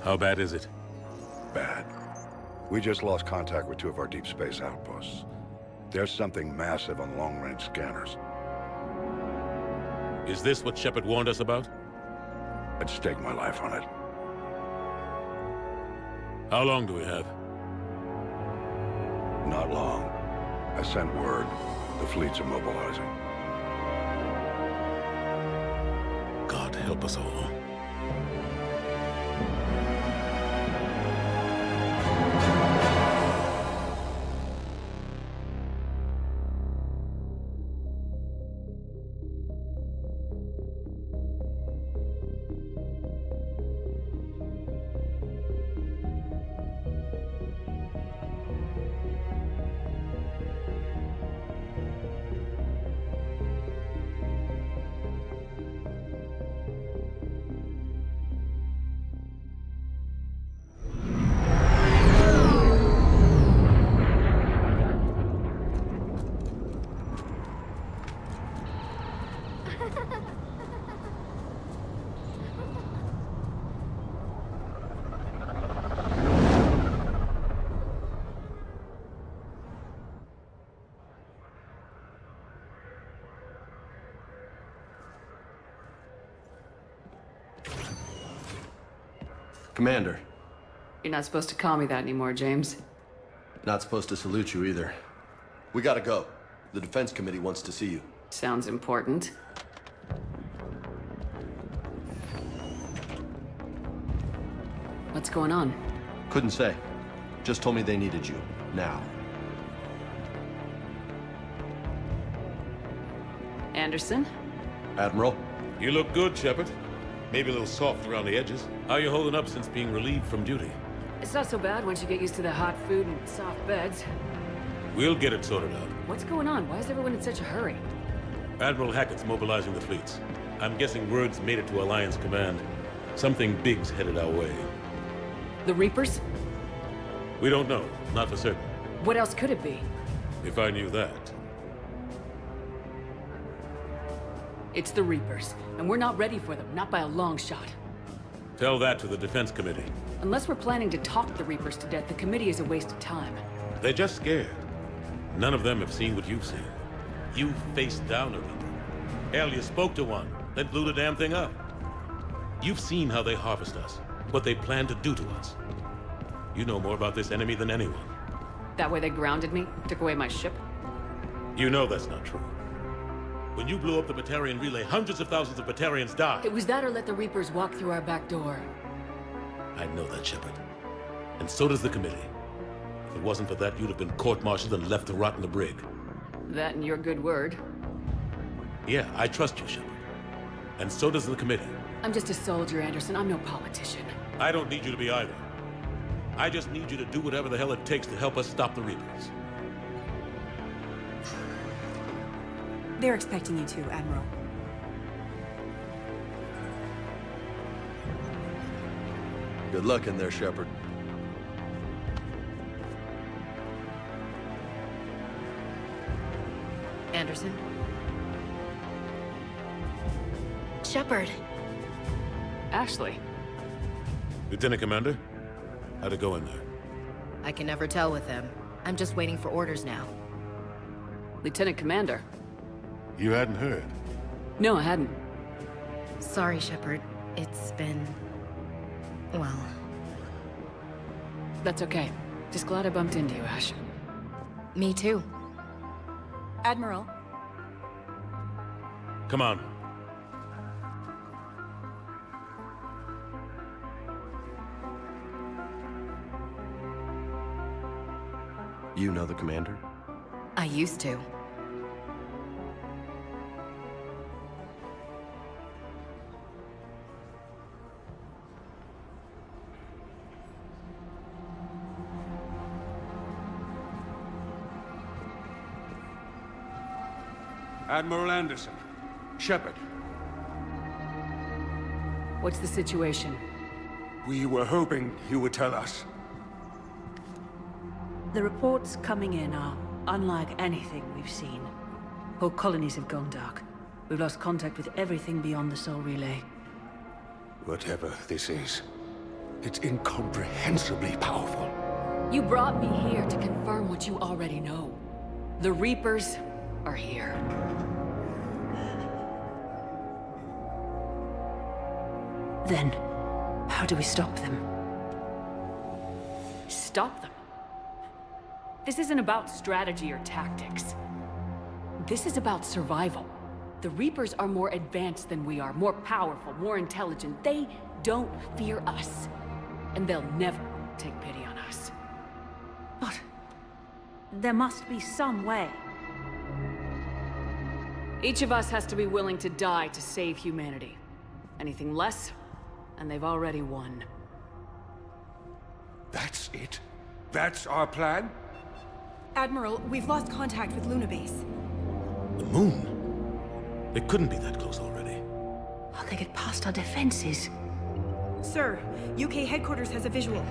How bad is it? Bad. We just lost contact with two of our deep space outposts. There's something massive on long-range scanners. Is this what Shepard warned us about? I'd stake my life on it. How long do we have? Not long. I sent word. The fleets are mobilizing. God help us all. Commander. You're not supposed to call me that anymore, James. Not supposed to salute you either. We gotta go. The Defense Committee wants to see you. Sounds important. What's going on? Couldn't say. Just told me they needed you. Now. Anderson? Admiral? You look good, Shepard. Maybe a little soft around the edges. How you holding up since being relieved from duty? It's not so bad once you get used to the hot food and soft beds. We'll get it sorted out. What's going on? Why is everyone in such a hurry? Admiral Hackett's mobilizing the fleets. I'm guessing word's made it to Alliance Command. Something big's headed our way. The Reapers? We don't know. Not for certain. What else could it be? If I knew that. It's the Reapers, and we're not ready for them, not by a long shot. Tell that to the Defense Committee. Unless we're planning to talk the Reapers to death, the committee is a waste of time. They're just scared. None of them have seen what you've seen. You faced down a Reaper. Hell, you spoke to one, then blew the damn thing up. You've seen how they harvest us, what they plan to do to us. You know more about this enemy than anyone. That way they grounded me, took away my ship? You know that's not true. When you blew up the Batarian relay, hundreds of thousands of Batarians died. It was that or let the Reapers walk through our back door. I know that, Shepard. And so does the committee. If it wasn't for that, you'd have been court-martialed and left to rot in the brig. That and your good word. Yeah, I trust you, Shepard. And so does the committee. I'm just a soldier, Anderson. I'm no politician. I don't need you to be either. I just need you to do whatever the hell it takes to help us stop the Reapers. They're expecting you to, Admiral. Good luck in there, Shepard. Anderson? Shepard. Ashley. Lieutenant Commander, how'd it go in there? I can never tell with them. I'm just waiting for orders now. Lieutenant Commander. You hadn't heard. No, I hadn't. Sorry, Shepard. It's been... well... That's okay. Just glad I bumped into you, Ash. Me too. Admiral. Come on. You know the commander? I used to. Admiral Anderson. Shepard. What's the situation? We were hoping you would tell us. The reports coming in are unlike anything we've seen. Whole colonies have gone dark. We've lost contact with everything beyond the Sol Relay. Whatever this is, It's incomprehensibly powerful. You brought me here to confirm what you already know. The Reapers are here. Then, how do we stop them? Stop them? This isn't about strategy or tactics. This is about survival. The Reapers are more advanced than we are, more powerful, more intelligent. They don't fear us. And they'll never take pity on us. But there must be some way. Each of us has to be willing to die to save humanity. Anything less, and they've already won. That's it? That's our plan? Admiral, we've lost contact with Luna Base. The moon? They couldn't be that close already. How'd they get past our defenses? Sir, UK headquarters has a visual.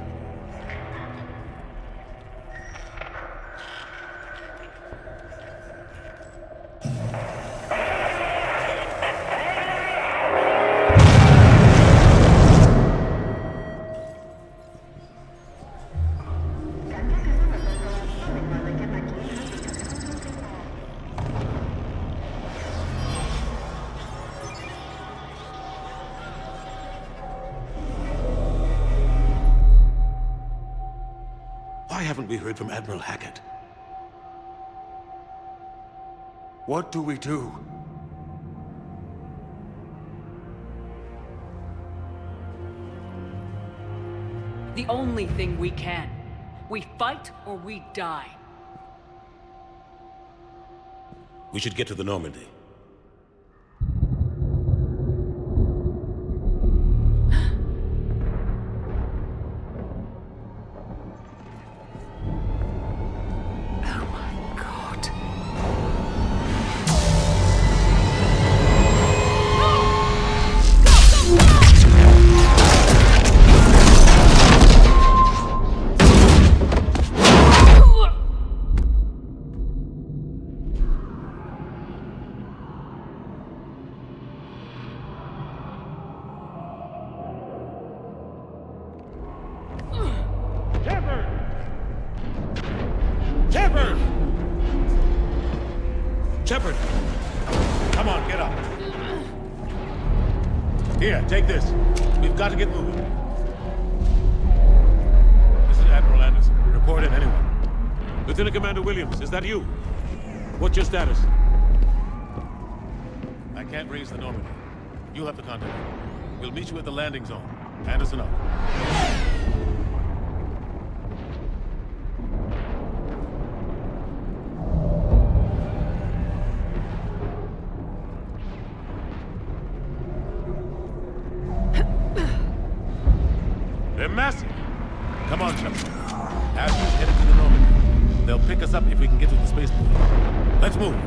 Why haven't we heard from Admiral Hackett? What do we do? The only thing we can. We fight or we die. We should get to the Normandy. Shepard! Come on, get up. Here, take this. We've got to get moving. This is Admiral Anderson. Report in, anyone. Lieutenant Commander Williams, is that you? What's your status? I can't raise the Normandy. You'll have to contact me. We'll meet you at the landing zone. Anderson up. They're massive. Come on, Shepard. Ashley's headed to the Normandy. They'll pick us up if we can get to the spaceport. Let's move.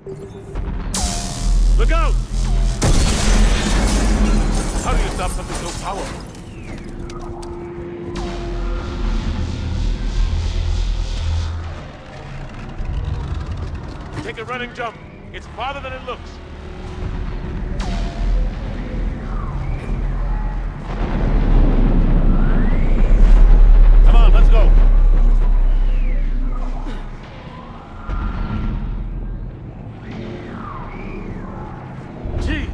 Look out! How do you stop something so powerful? Take a running jump. It's farther than it looks. Come on, let's go. Gee.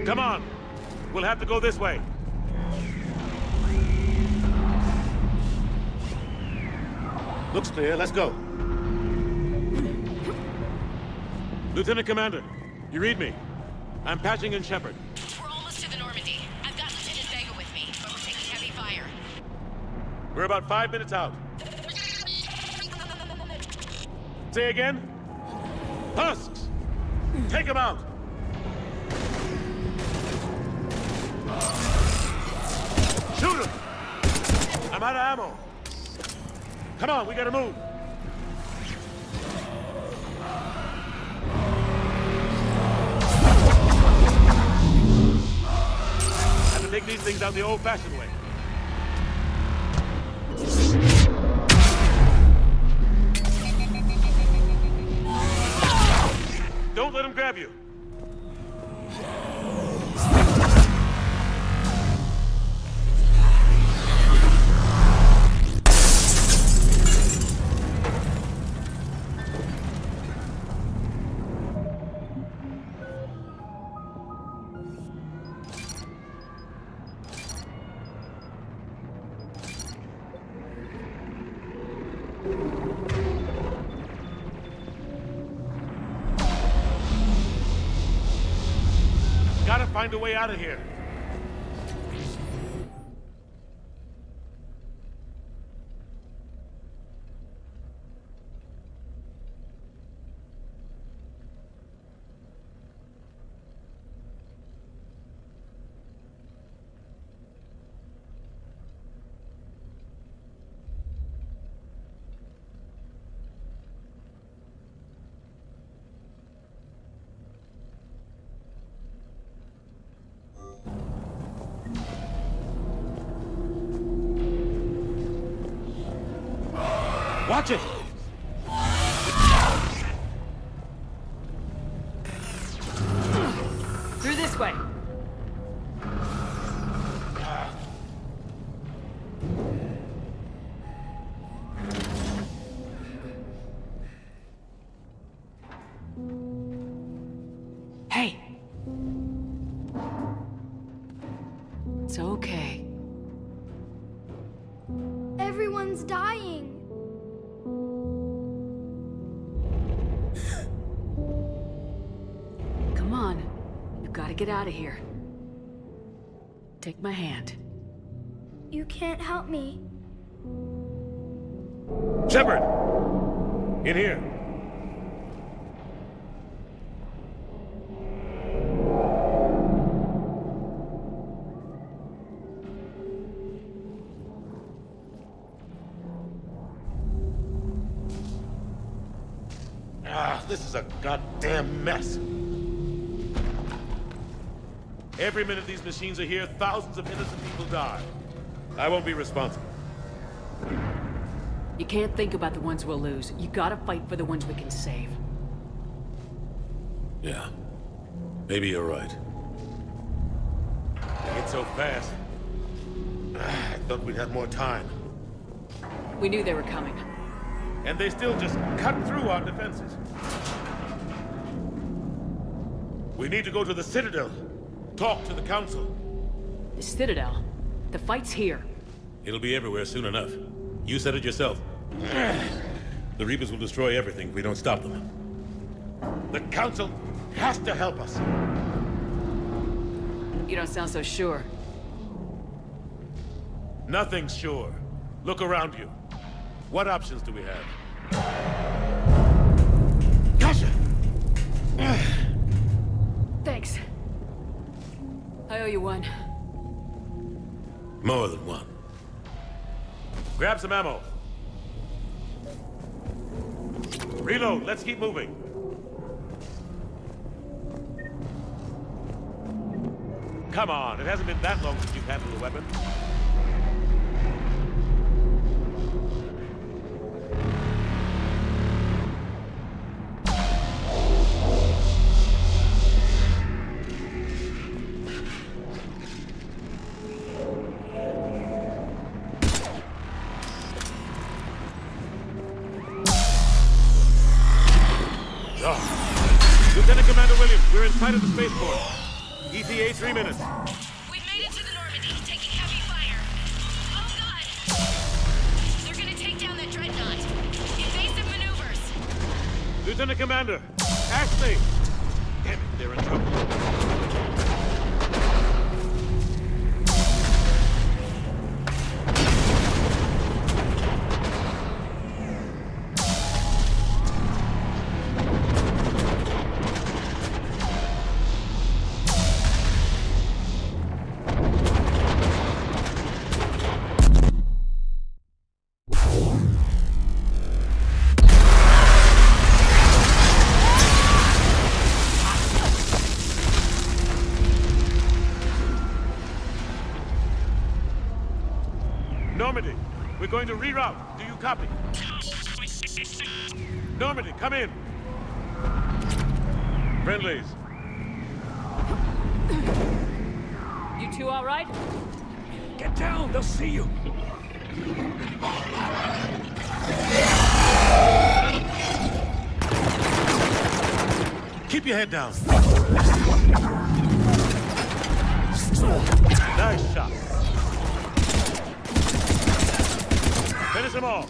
Come on. We'll have to go this way. Looks clear. Let's go. Lieutenant Commander, you read me. I'm patching in Shepard. We're almost to the Normandy. I've got Lieutenant Vega with me, but we're taking heavy fire. We're about 5 minutes out. Say again? Husks! Take them out! Shoot him! I'm out of ammo. Come on, we gotta move. Have to take these things out the old-fashioned way. Don't let him grab you. Gotta find a way out of here. Watch it! Through this way. Hey. It's okay. Everyone's dying. Come on. You've got to get out of here. Take my hand. You can't help me. Shepard! In here. This is a goddamn mess. Every minute these machines are here, thousands of innocent people die. I won't be responsible. You can't think about the ones we'll lose. You gotta fight for the ones we can save. Yeah. Maybe you're right. They get so fast. I thought we'd have more time. We knew they were coming. And they still just cut through our defenses. We need to go to the Citadel. Talk to the Council. The Citadel? The fight's here. It'll be everywhere soon enough. You said it yourself. The The Reapers will destroy everything if we don't stop them. The Council has to help us. You don't sound so sure. Nothing's sure. Look around you. What options do we have? Gotcha! Thanks. I owe you one. More than one. Grab some ammo. Reload, let's keep moving. Come on, it hasn't been that long since you've handled a weapon. Lieutenant Commander Williams, we're in sight of the spaceport. ETA 3 minutes. We've made it to the Normandy, taking heavy fire. Oh god! They're gonna take down that dreadnought. Invasive maneuvers. Lieutenant Commander, Ashley! Damn it, they're in trouble. Normandy, we're going to reroute. Do you copy? Normandy, come in. Friendlies. You two all right? Get down, they'll see you. Keep your head down. Nice shot. Finish them all.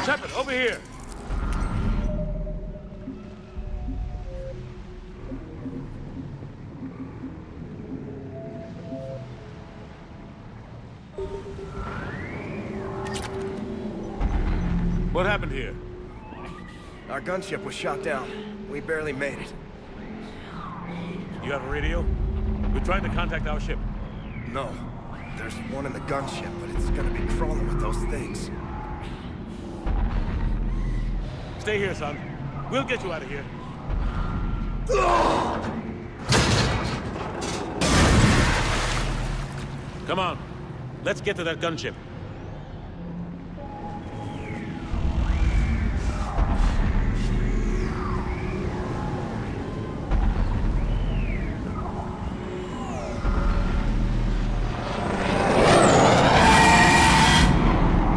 Shepard, over here. What happened here? Our gunship was shot down. We barely made it. You have a radio? We're trying to contact our ship. No. There's one in the gunship, but it's gonna be crawling with those things. Stay here, son. We'll get you out of here. Come on. Let's get to that gunship.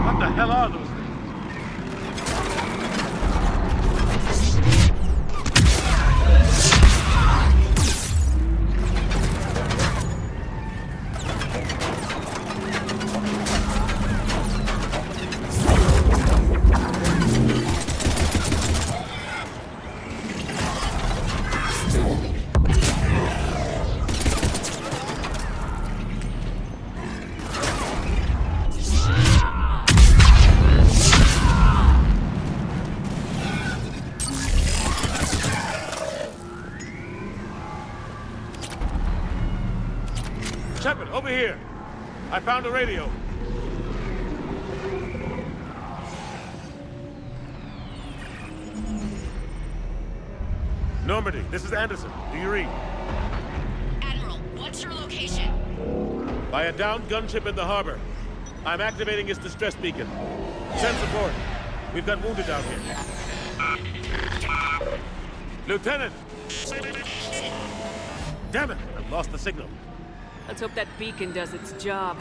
What the hell are those things? Shepard, over here. I found a radio. Normandy, this is Anderson. Do you read? Admiral, what's your location? By a downed gunship in the harbor. I'm activating its distress beacon. Send support. We've got wounded down here. Lieutenant! Damn it! I've lost the signal. Let's hope that beacon does its job.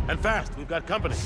And fast, we've got company.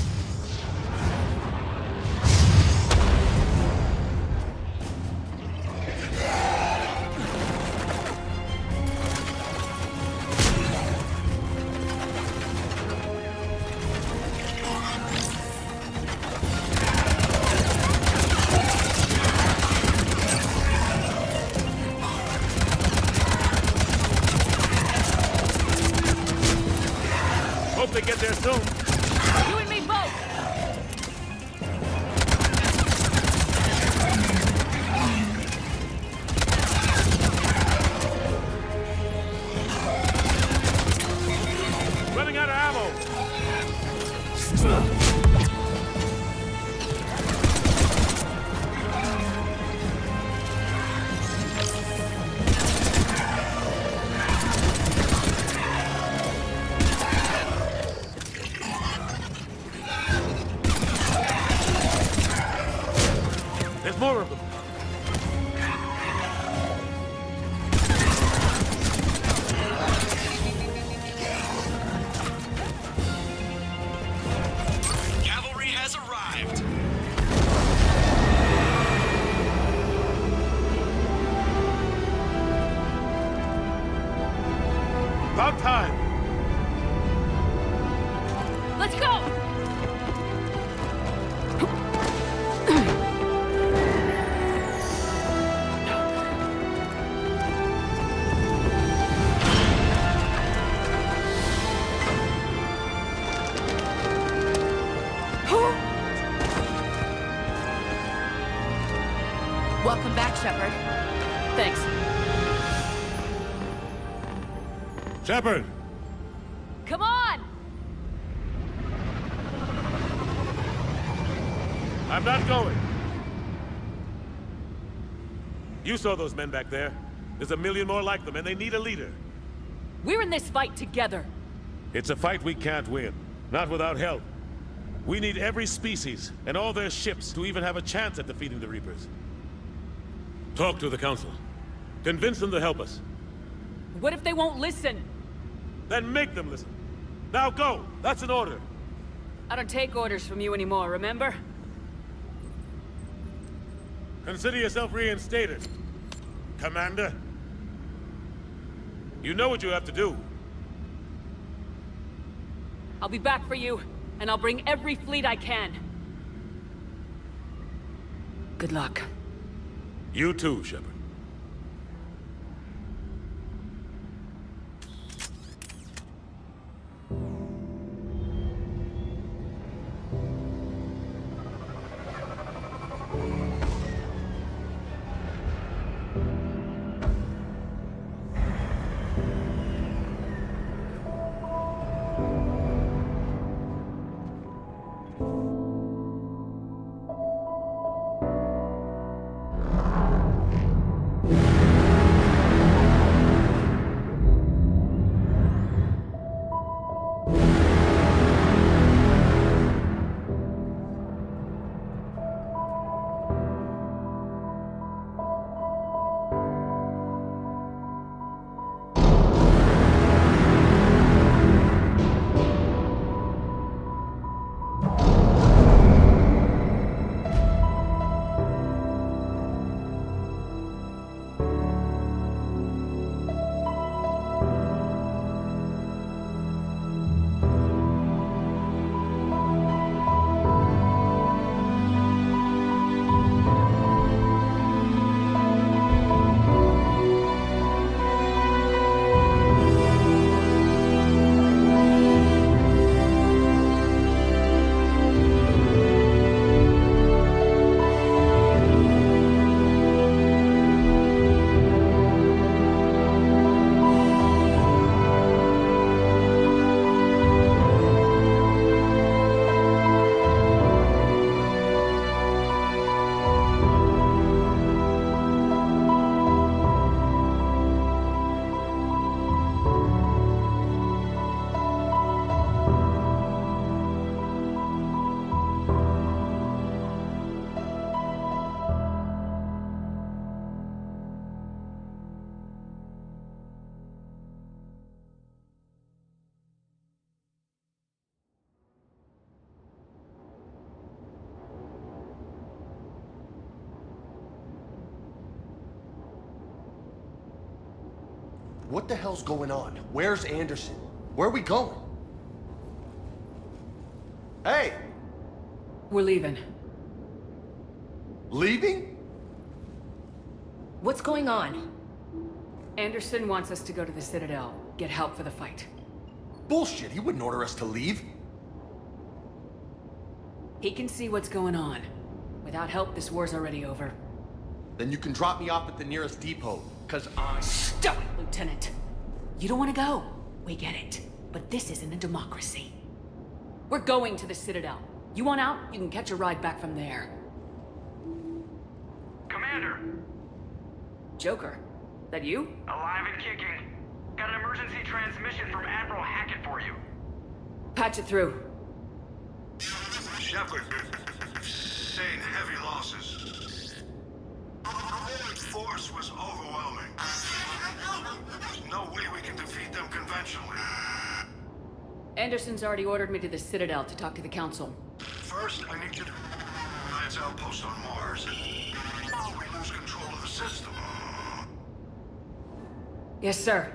There's more of them. Cavalry has arrived. About time. Let's go! Welcome back, Shepard. Thanks. Shepard! Come on! I'm not going. You saw those men back there. There's a million more like them, and they need a leader. We're in this fight together. It's a fight we can't win. Not without help. We need every species, and all their ships, to even have a chance at defeating the Reapers. Talk to the Council. Convince them to help us. What if they won't listen? Then make them listen. Now go! That's an order. I don't take orders from you anymore, remember? Consider yourself reinstated, Commander. You know what you have to do. I'll be back for you, and I'll bring every fleet I can. Good luck. You too, Shepard. What the hell's going on? Where's Anderson? Where are we going? Hey! We're leaving. Leaving? What's going on? Anderson wants us to go to the Citadel, get help for the fight. Bullshit, he wouldn't order us to leave. He can see what's going on. Without help, this war's already over. Then you can drop me off at the nearest depot, cause I... Stop it, Lieutenant! You don't want to go. We get it. But this isn't a democracy. We're going to the Citadel. You want out? You can catch a ride back from there. Commander! Joker, that you? Alive and kicking. Got an emergency transmission from Admiral Hackett for you. Patch it through. Shepard, sustained heavy losses. The force was overwhelming. There's no way we can defeat them conventionally. Anderson's already ordered me to the Citadel to talk to the Council. First, I need you to Alliance outpost on Mars. Now we lose control of the system. Yes, sir.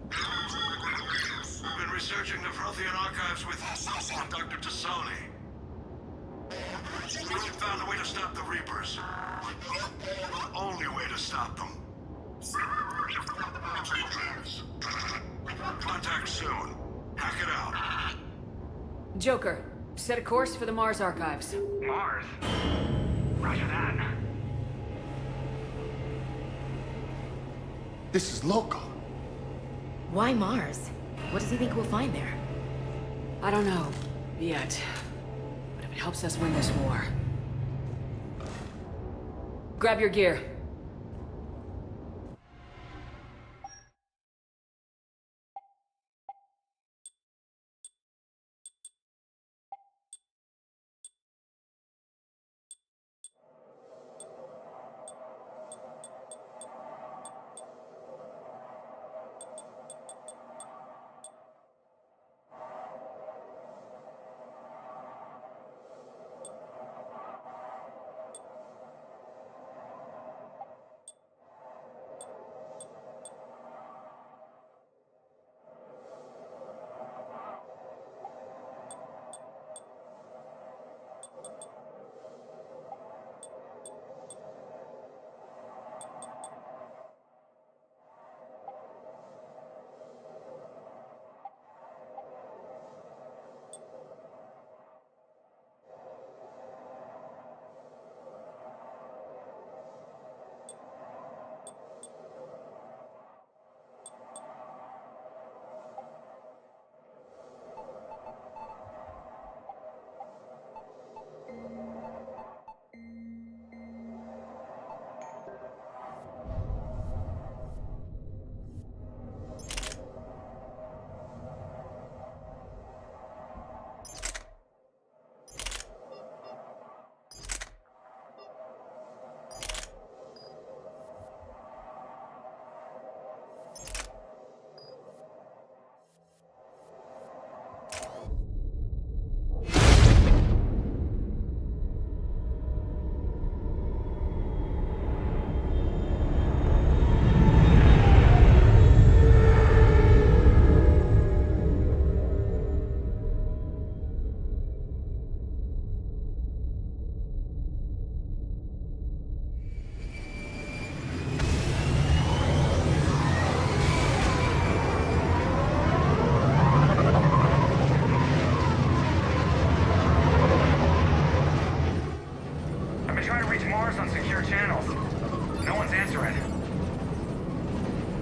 We've been researching the Prothean archives with Dr. Tassoni. We found a way to stop the Reapers. The only way to stop them. Contact soon. Hack it out. Joker, set a course for the Mars archives. Mars? Roger that. This is local. Why Mars? What does he think we'll find there? I don't know. Yet. But if it helps us win this war... Grab your gear.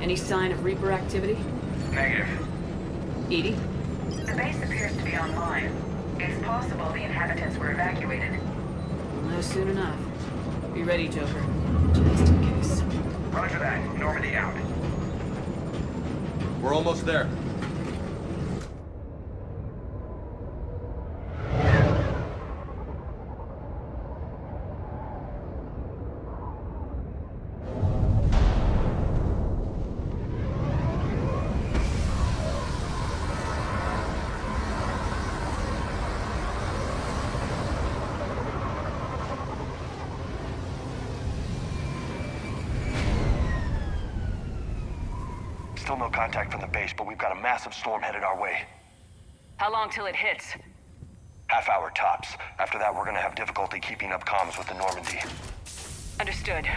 Any sign of Reaper activity? Negative. Edie? The base appears to be online. It's possible the inhabitants were evacuated. We'll know soon enough. Be ready, Joker. Just in case. Roger that. Normandy out. We're almost there. Still no contact from the base, but we've got a massive storm headed our way. How long till it hits? Half hour tops. After that, we're gonna have difficulty keeping up comms with the Normandy. Understood.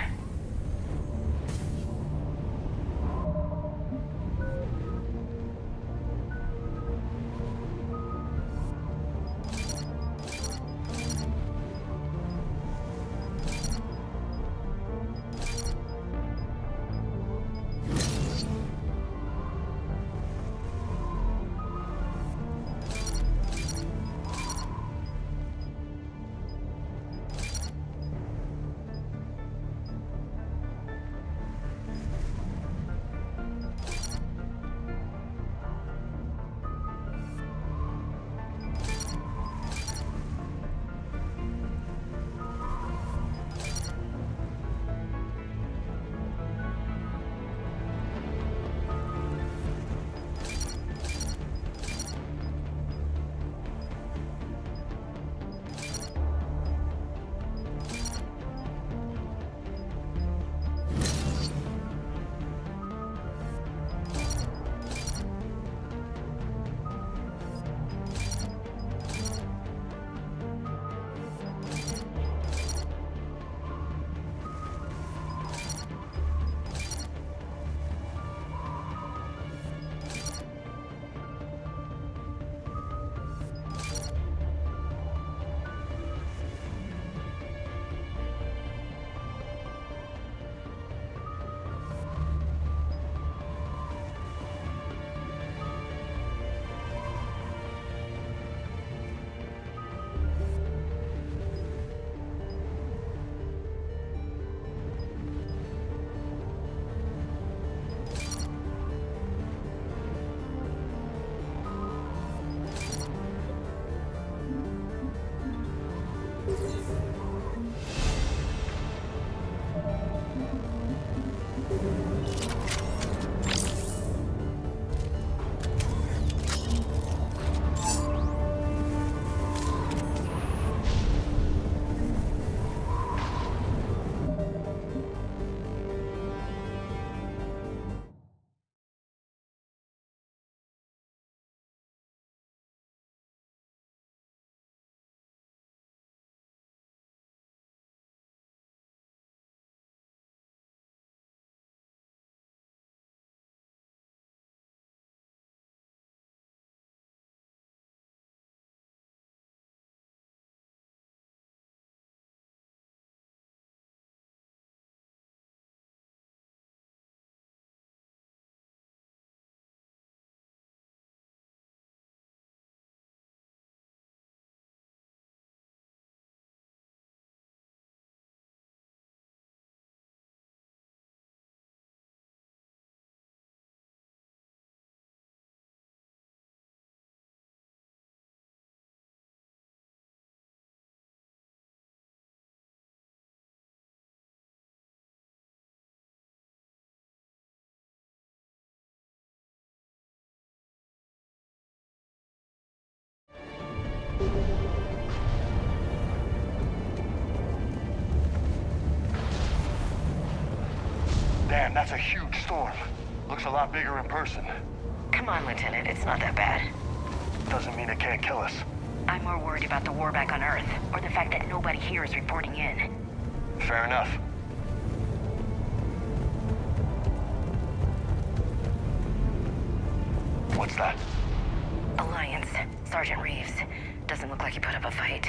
And that's a huge storm. Looks a lot bigger in person. Come on, Lieutenant, it's not that bad. Doesn't mean it can't kill us. I'm more worried about the war back on Earth, or the fact that nobody here is reporting in. Fair enough. What's that? Alliance. Sergeant Reeves. Doesn't look like he put up a fight.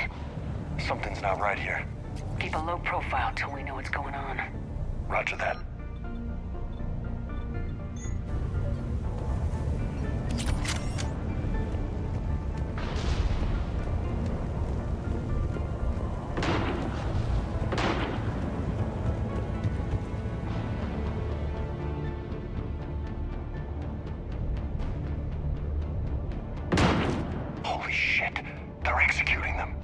Something's not right here. Keep a low profile till we know what's going on. Roger that. Holy shit. They're executing them.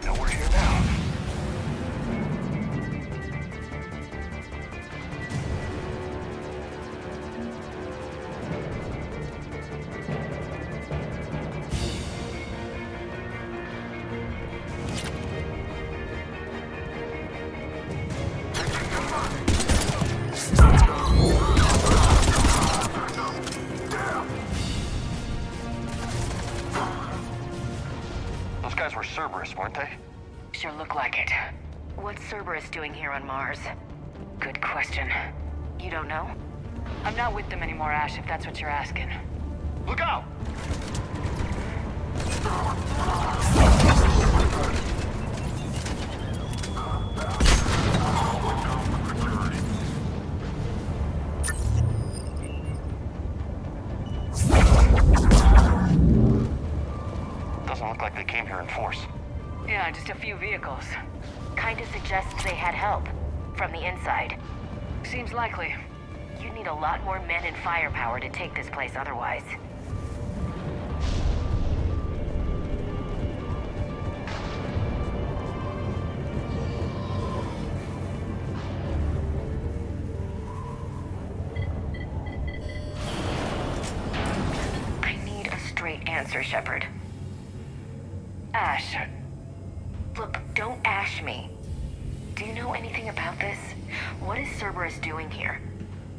No, we're here now. Those guys were Cerberus, weren't they? Sure look like it. What's Cerberus doing here on Mars? Good question. You don't know? I'm not with them anymore, Ash, if that's what you're asking. Look out! Doesn't look like they came here in force. Yeah, just a few vehicles. Kinda suggests they had help. From the inside. Seems likely. You'd need a lot more men and firepower to take this place otherwise. I need a straight answer, Shepard. Ash. Look, don't ash me. Do you know anything about this? What is Cerberus doing here?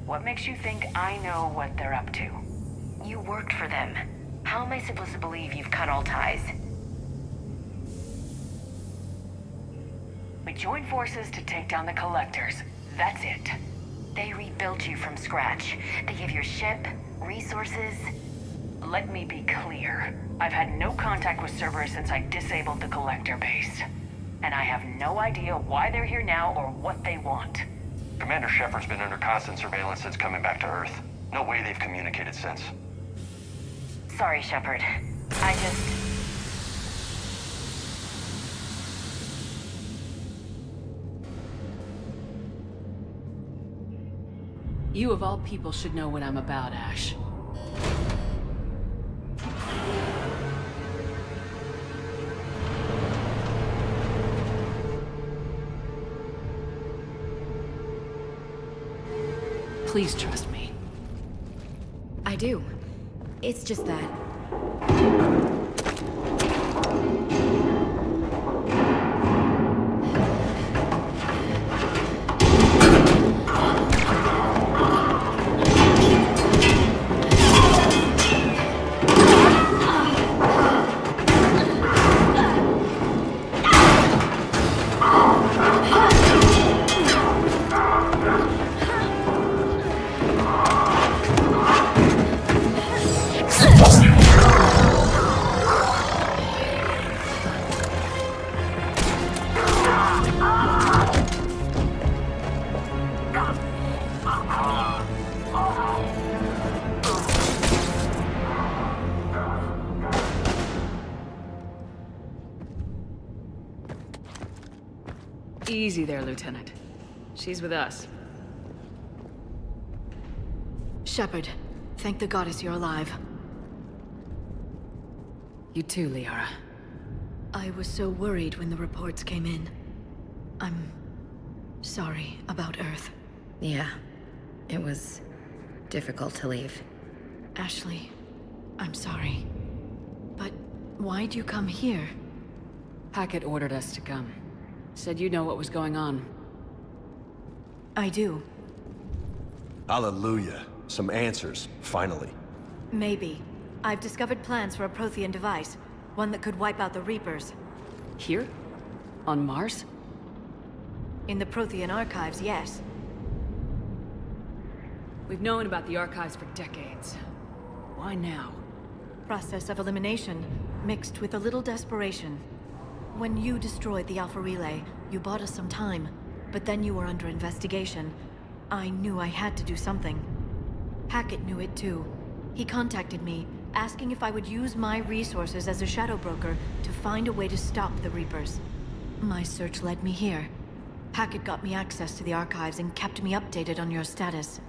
What makes you think I know what they're up to? You worked for them. How am I supposed to believe you've cut all ties? We joined forces to take down the Collectors. That's it. They rebuilt you from scratch. They gave you a ship, resources. Let me be clear. I've had no contact with Cerberus since I disabled the Collector base. And I have no idea why they're here now or what they want. Commander Shepard's been under constant surveillance since coming back to Earth. No way they've communicated since. Sorry, Shepard. I just... You of all people should know what I'm about, Ash. Please trust me. I do. It's just that... Easy there, Lieutenant. She's with us. Shepard, thank the goddess you're alive. You too, Liara. I was so worried when the reports came in. I'm sorry about Earth. Yeah, it was difficult to leave. Ashley, I'm sorry. But why'd you come here? Hackett ordered us to come. Said you know what was going on. I do. Hallelujah. Some answers, finally. Maybe. I've discovered plans for a Prothean device. One that could wipe out the Reapers. Here? On Mars? In the Prothean archives, yes. We've known about the archives for decades. Why now? Process of elimination, mixed with a little desperation. When you destroyed the Alpha Relay, you bought us some time. But then you were under investigation. I knew I had to do something. Hackett knew it too. He contacted me, asking if I would use my resources as a shadow broker to find a way to stop the Reapers. My search led me here. Hackett got me access to the archives and kept me updated on your status.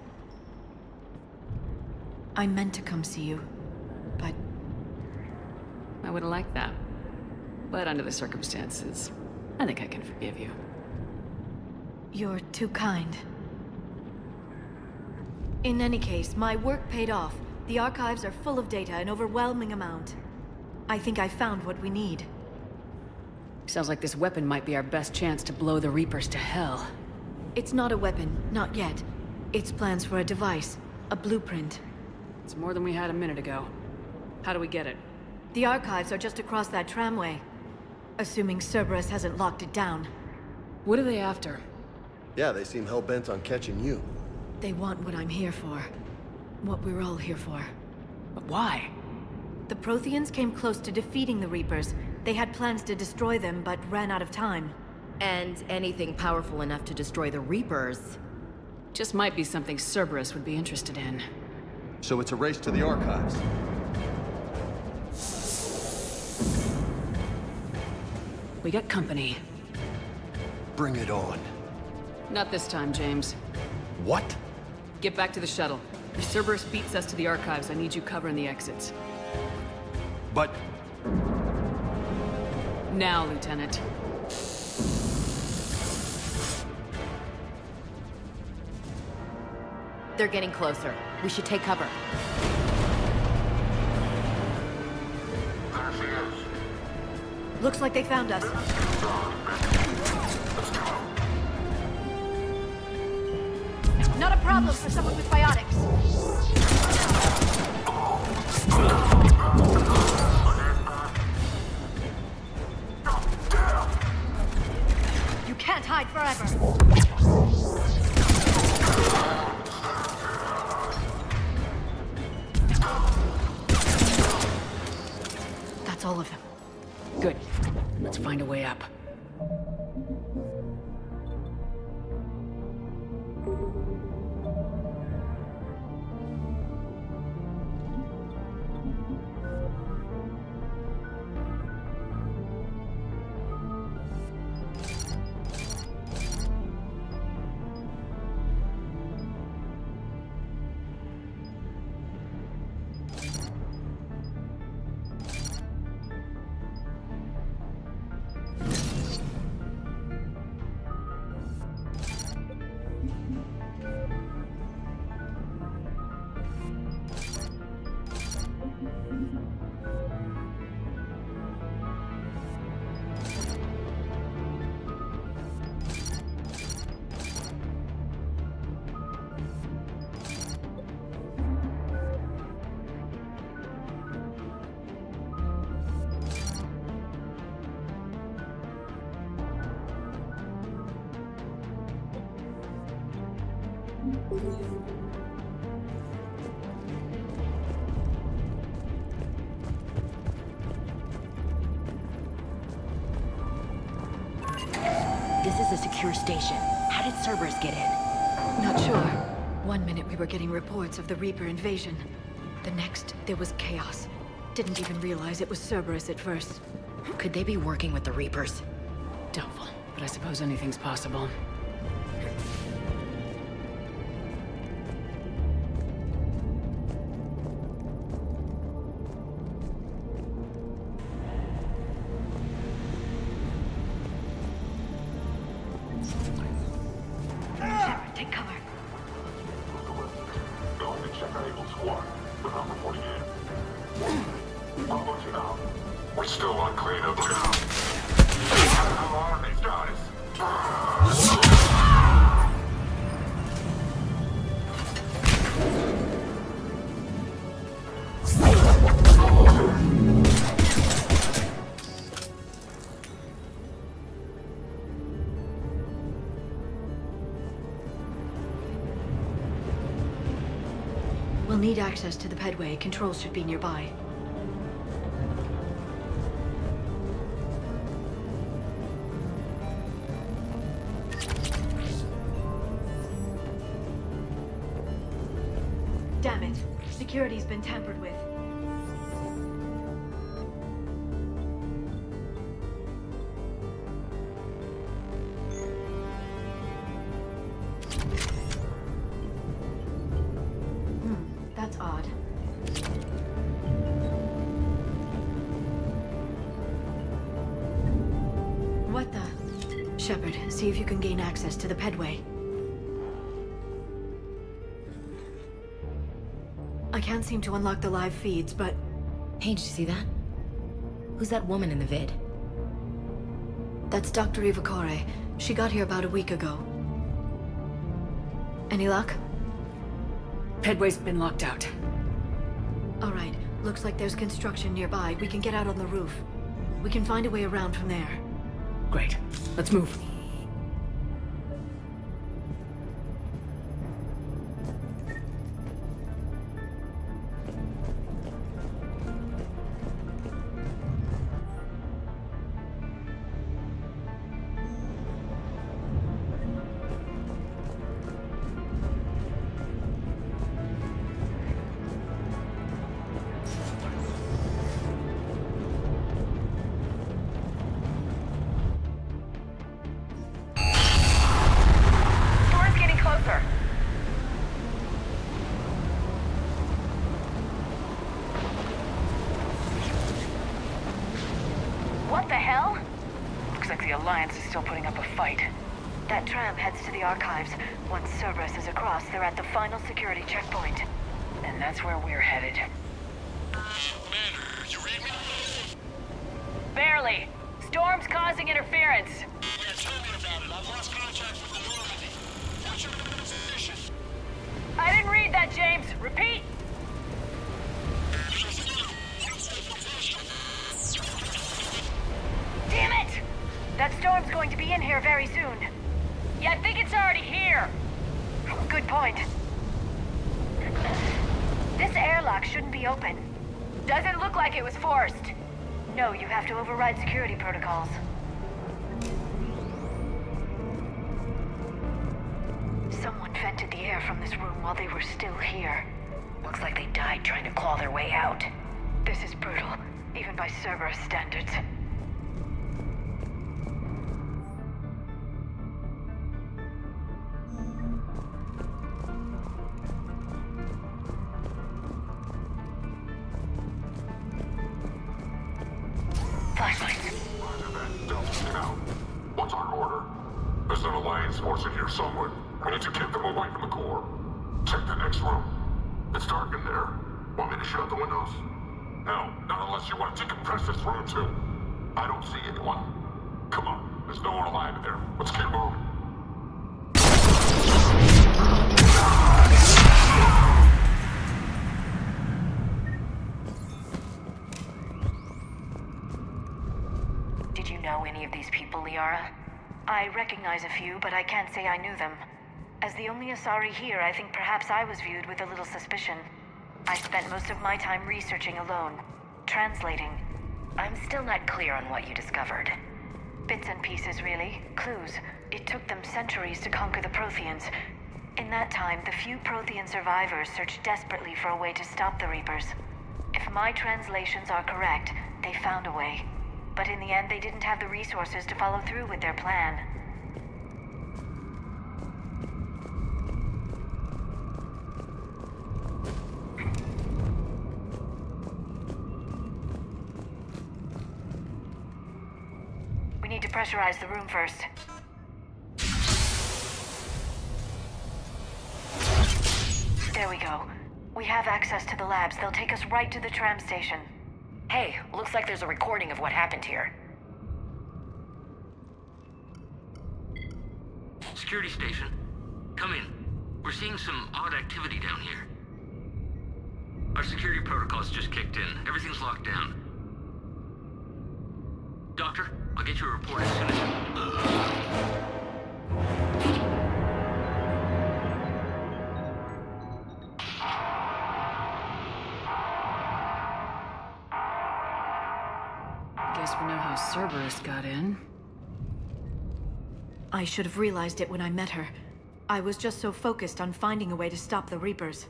I meant to come see you, but... I would have liked that. But under the circumstances, I think I can forgive you. You're too kind. In any case, my work paid off. The archives are full of data, an overwhelming amount. I think I found what we need. Sounds like this weapon might be our best chance to blow the Reapers to hell. It's not a weapon, not yet. It's plans for a device, a blueprint. It's more than we had a minute ago. How do we get it? The archives are just across that tramway. Assuming Cerberus hasn't locked it down. What are they after? Yeah, they seem hell-bent on catching you. They want what I'm here for. What we're all here for. But why? The Protheans came close to defeating the Reapers. They had plans to destroy them, but ran out of time. And anything powerful enough to destroy the Reapers. Just might be something Cerberus would be interested in. So it's a race to the archives. We got company. Bring it on. Not this time, James. What? Get back to the shuttle. If Cerberus beats us to the archives, I need you covering the exits. But... Now, Lieutenant. They're getting closer. We should take cover. Looks like they found us. Not a problem for someone with biotics. You can't hide forever. That's all of them. Good. Let's find a way up. This is a secure station. How did Cerberus get in? Not sure. One minute we were getting reports of the Reaper invasion. The next, there was chaos. Didn't even realize it was Cerberus at first. Could they be working with the Reapers? Doubtful, but I suppose anything's possible. Take cover. What? Without reporting in. I'll let you know. We're still on cleanup job. How are these guys? We'll need access to the pedway. Controls should be nearby. Damn it. Security's been tampered with. That's odd. What the? Shepard, see if you can gain access to the pedway. I can't seem to unlock the live feeds, but... Hey, did you see that? Who's that woman in the vid? That's Dr. Ivakore. She got here about a week ago. Any luck? Pedway's been locked out. Alright, looks like there's construction nearby. We can get out on the roof. We can find a way around from there. Great. Let's move. What the hell? Looks like the Alliance is still putting up a fight. That tram heads to the archives. Once Cerberus is across, they're at the final security checkpoint. And that's where we're headed. Commander, you read me? Barely. Storm's causing interference. Yeah, tell me about it. I've lost contact with the Normandy. What's your position? I didn't read that, James. Repeat. Damn it! That storm's going to be in here very soon. Yeah, I think it's already here. Good point. This airlock shouldn't be open. Doesn't look like it was forced. No, you have to override security protocols. Someone vented the air from this room while they were still here. Looks like they died trying to claw their way out. This is brutal, even by Cerberus standards. What's our order? There's an Alliance force in here somewhere. We need to keep them away from the core. Check the next room. It's dark in there. Want me to shut the windows? No, not unless you want to decompress this room too. I don't see anyone. Come on, there's no one alive in there. Let's keep moving. Did you know any of these people, Liara? I recognize a few, but I can't say I knew them. As the only Asari here, I think perhaps I was viewed with a little suspicion. I spent most of my time researching alone, translating. I'm still not clear on what you discovered. Bits and pieces, really. Clues. It took them centuries to conquer the Protheans. In that time, the few Prothean survivors searched desperately for a way to stop the Reapers. If my translations are correct, they found a way. But in the end, they didn't have the resources to follow through with their plan. We need to pressurize the room first. There we go. We We have access to the labs. They'll take us right to the tram station. Hey, looks like there's a recording of what happened here. Security station. Come in. We're seeing some odd activity down here. Our security protocol's just kicked in. Everything's locked down. Doctor, I'll get you a report as soon as... Guess we know how Cerberus got in. I should have realized it when I met her. I was just so focused on finding a way to stop the Reapers.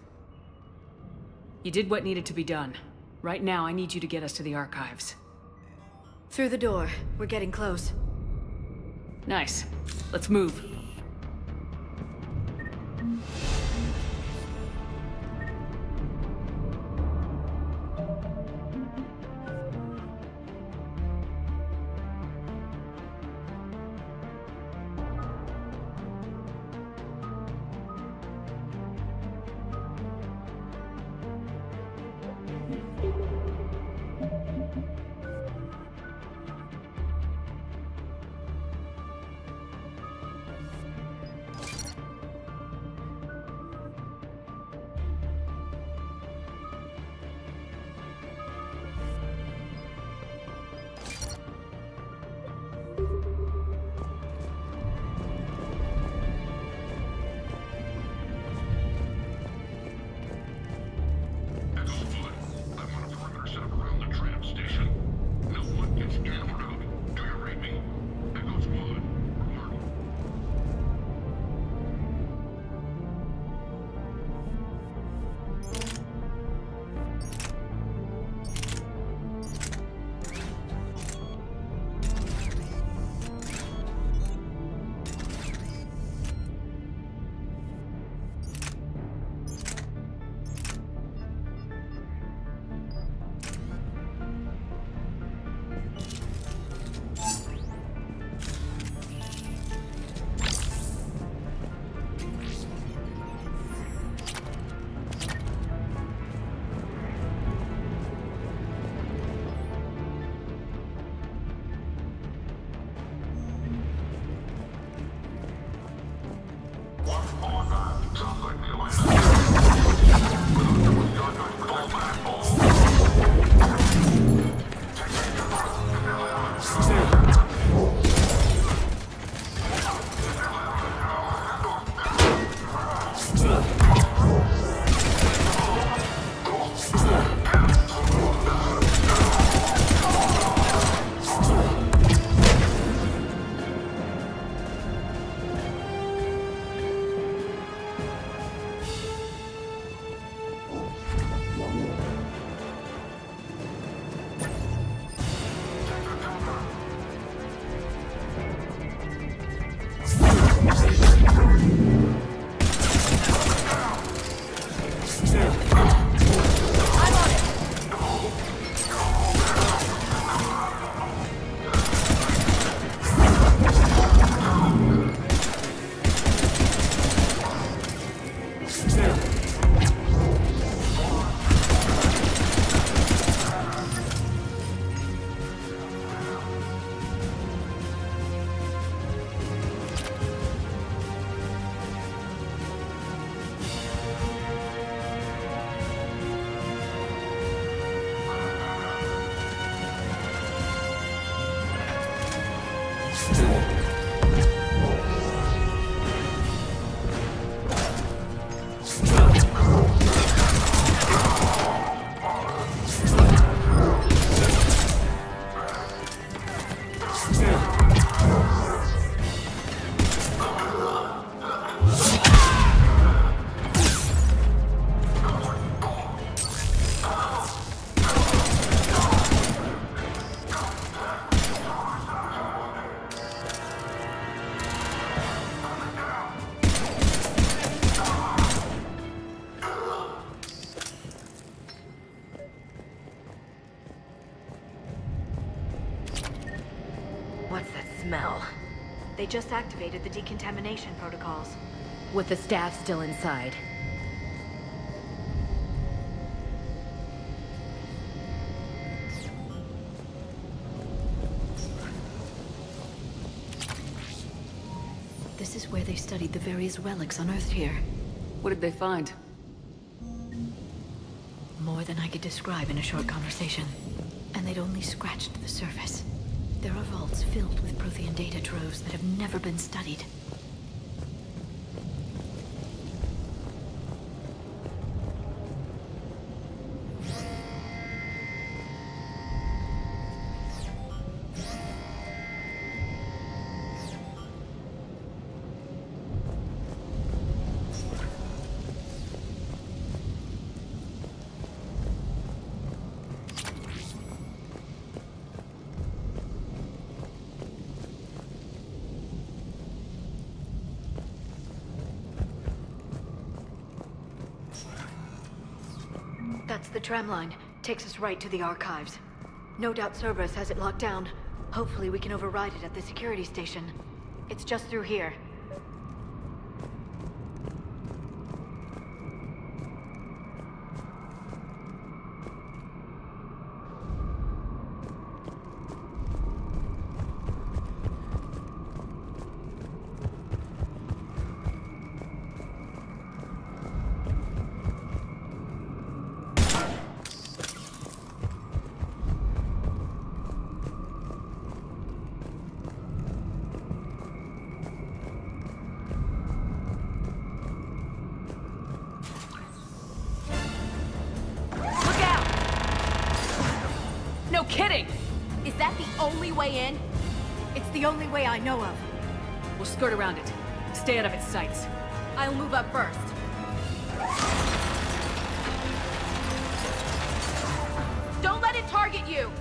You did what needed to be done. Right now, I need you to get us to the archives. Through the door. We're getting close. Nice. Let's move. smell. They just activated the decontamination protocols. With the staff still inside. This is where they studied the various relics unearthed here. What did they find? More than I could describe in a short conversation. And they'd only scratched the surface. There are vaults filled with Prothean data troves that have never been studied. That's the tram line. Takes us right to the archives. No doubt Cerberus has it locked down. Hopefully we can override it at the security station. It's just through here. No kidding! Is that the only way in? It's the only way I know of. We'll skirt around it. Stay out of its sights. I'll move up first. Don't let it target you!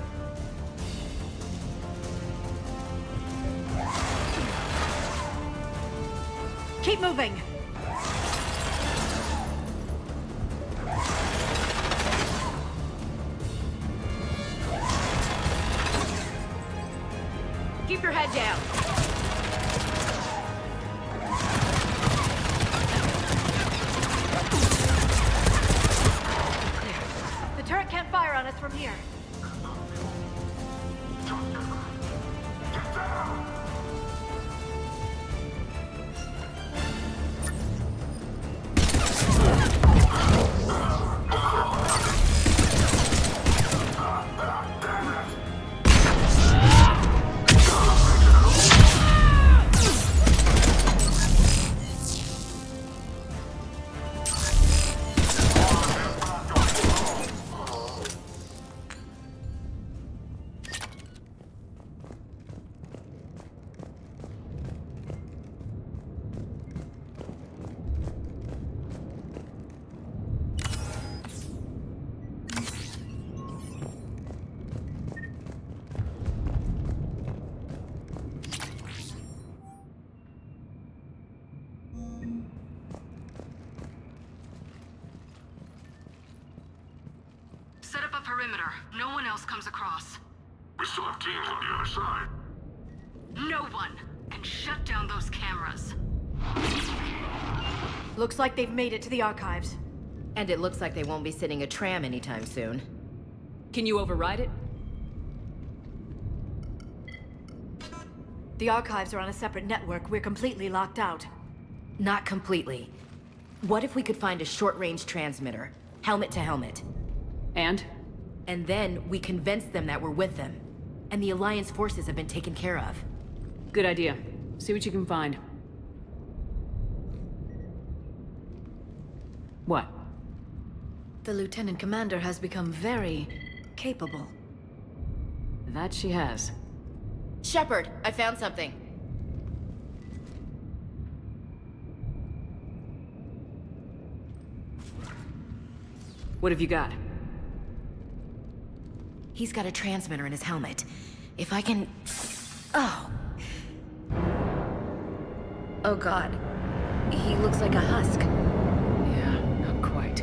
Keep moving! Keep your head down. The turret can't fire on us from here. Set up a perimeter. No one else comes across. We still have teams on the other side. No one! And shut down those cameras. Looks like they've made it to the archives. And it looks like they won't be sitting a tram anytime soon. Can you override it? The archives are on a separate network. We're completely locked out. Not completely. What if we could find a short-range transmitter? Helmet to helmet. And? And then we convince them that we're with them. And the Alliance forces have been taken care of. Good idea. See what you can find. What? The Lieutenant Commander has become very capable. That she has. Shepard, I found something. What have you got? He's got a transmitter in his helmet. If I can... Oh. Oh god. He looks like a husk. Yeah, not quite.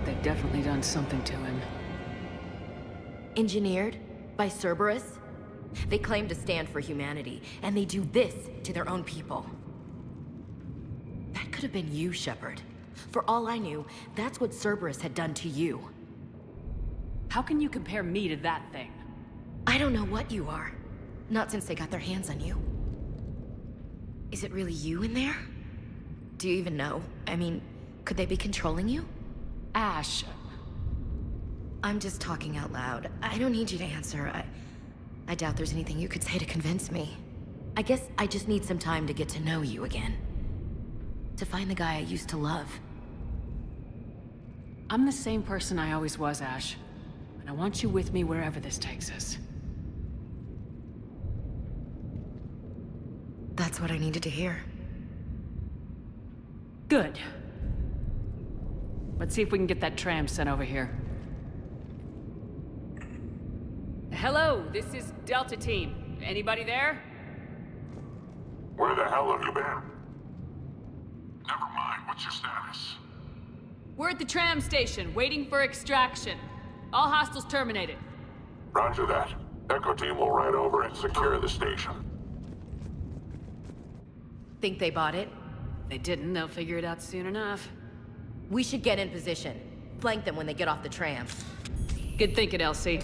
They've definitely done something to him. Engineered by Cerberus? They claim to stand for humanity, and they do this to their own people. That could have been you, Shepard. For all I knew, that's what Cerberus had done to you. How can you compare me to that thing? I don't know what you are. Not since they got their hands on you. Is it really you in there? Do you even know? I mean, could they be controlling you? Ash. I'm just talking out loud. I don't need you to answer. I doubt there's anything you could say to convince me. I guess I just need some time to get to know you again. To find the guy I used to love. I'm the same person I always was, Ash. And I want you with me wherever this takes us. That's what I needed to hear. Good. Let's see if we can get that tram sent over here. Hello, this is Delta Team. Anybody there? Where the hell have you been? Never mind, what's your status? We're at the tram station, waiting for extraction. All hostiles terminated. Roger that. Echo Team will ride over and secure the station. Think they bought it? They didn't, they'll figure it out soon enough. We should get in position. Flank them when they get off the tram. Good thinking, Elsie.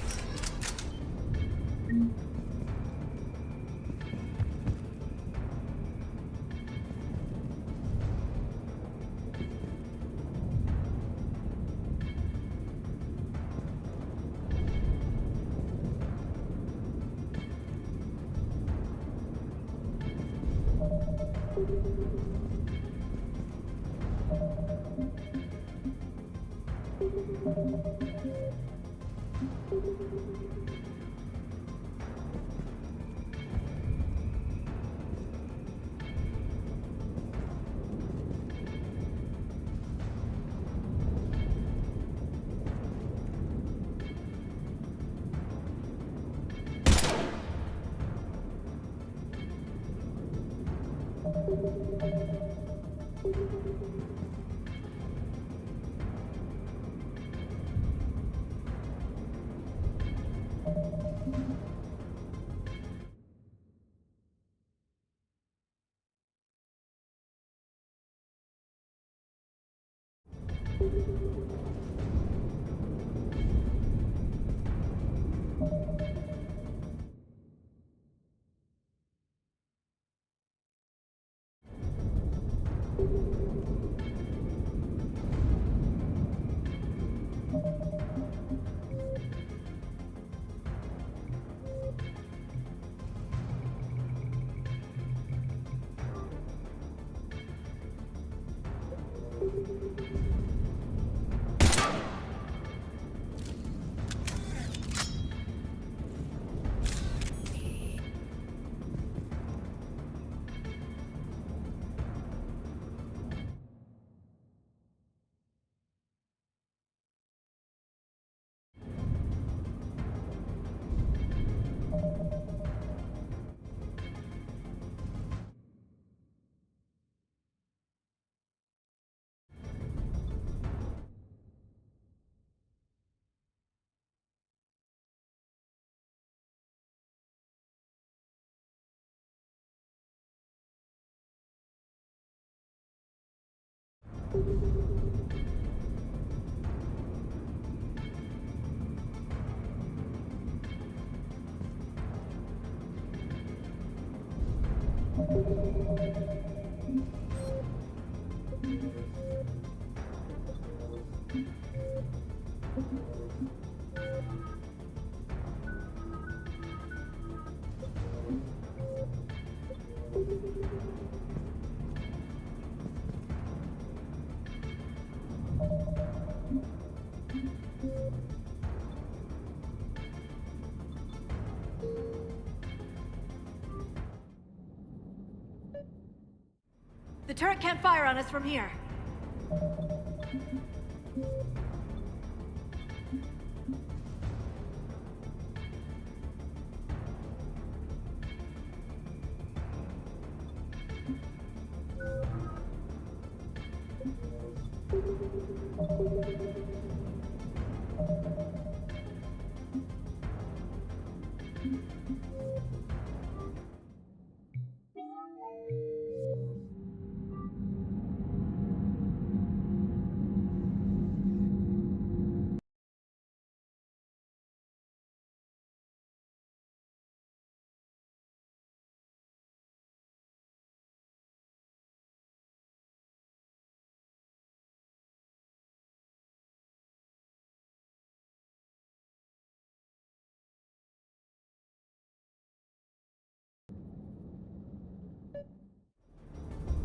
The turret can't fire on us from here.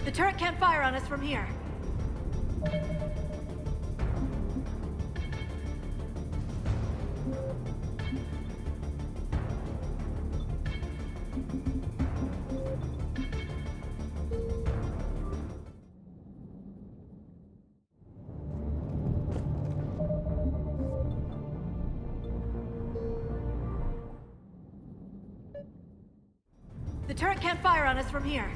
The turret can't fire on us from here. The turret can't fire on us from here.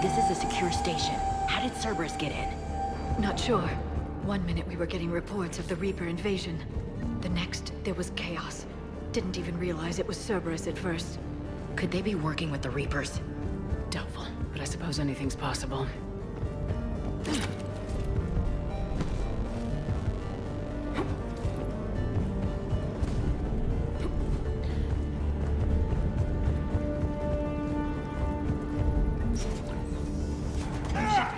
This is a secure station. How did Cerberus get in? Not sure. One minute we were getting reports of the Reaper invasion. The next, there was chaos. Didn't even realize it was Cerberus at first. Could they be working with the Reapers? Doubtful, but I suppose anything's possible.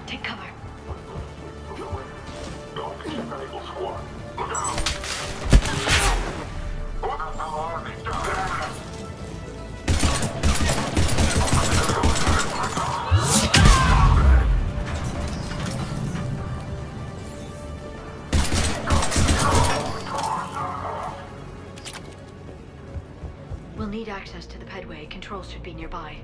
Take cover. We'll need access to the pedway. Controls should be nearby.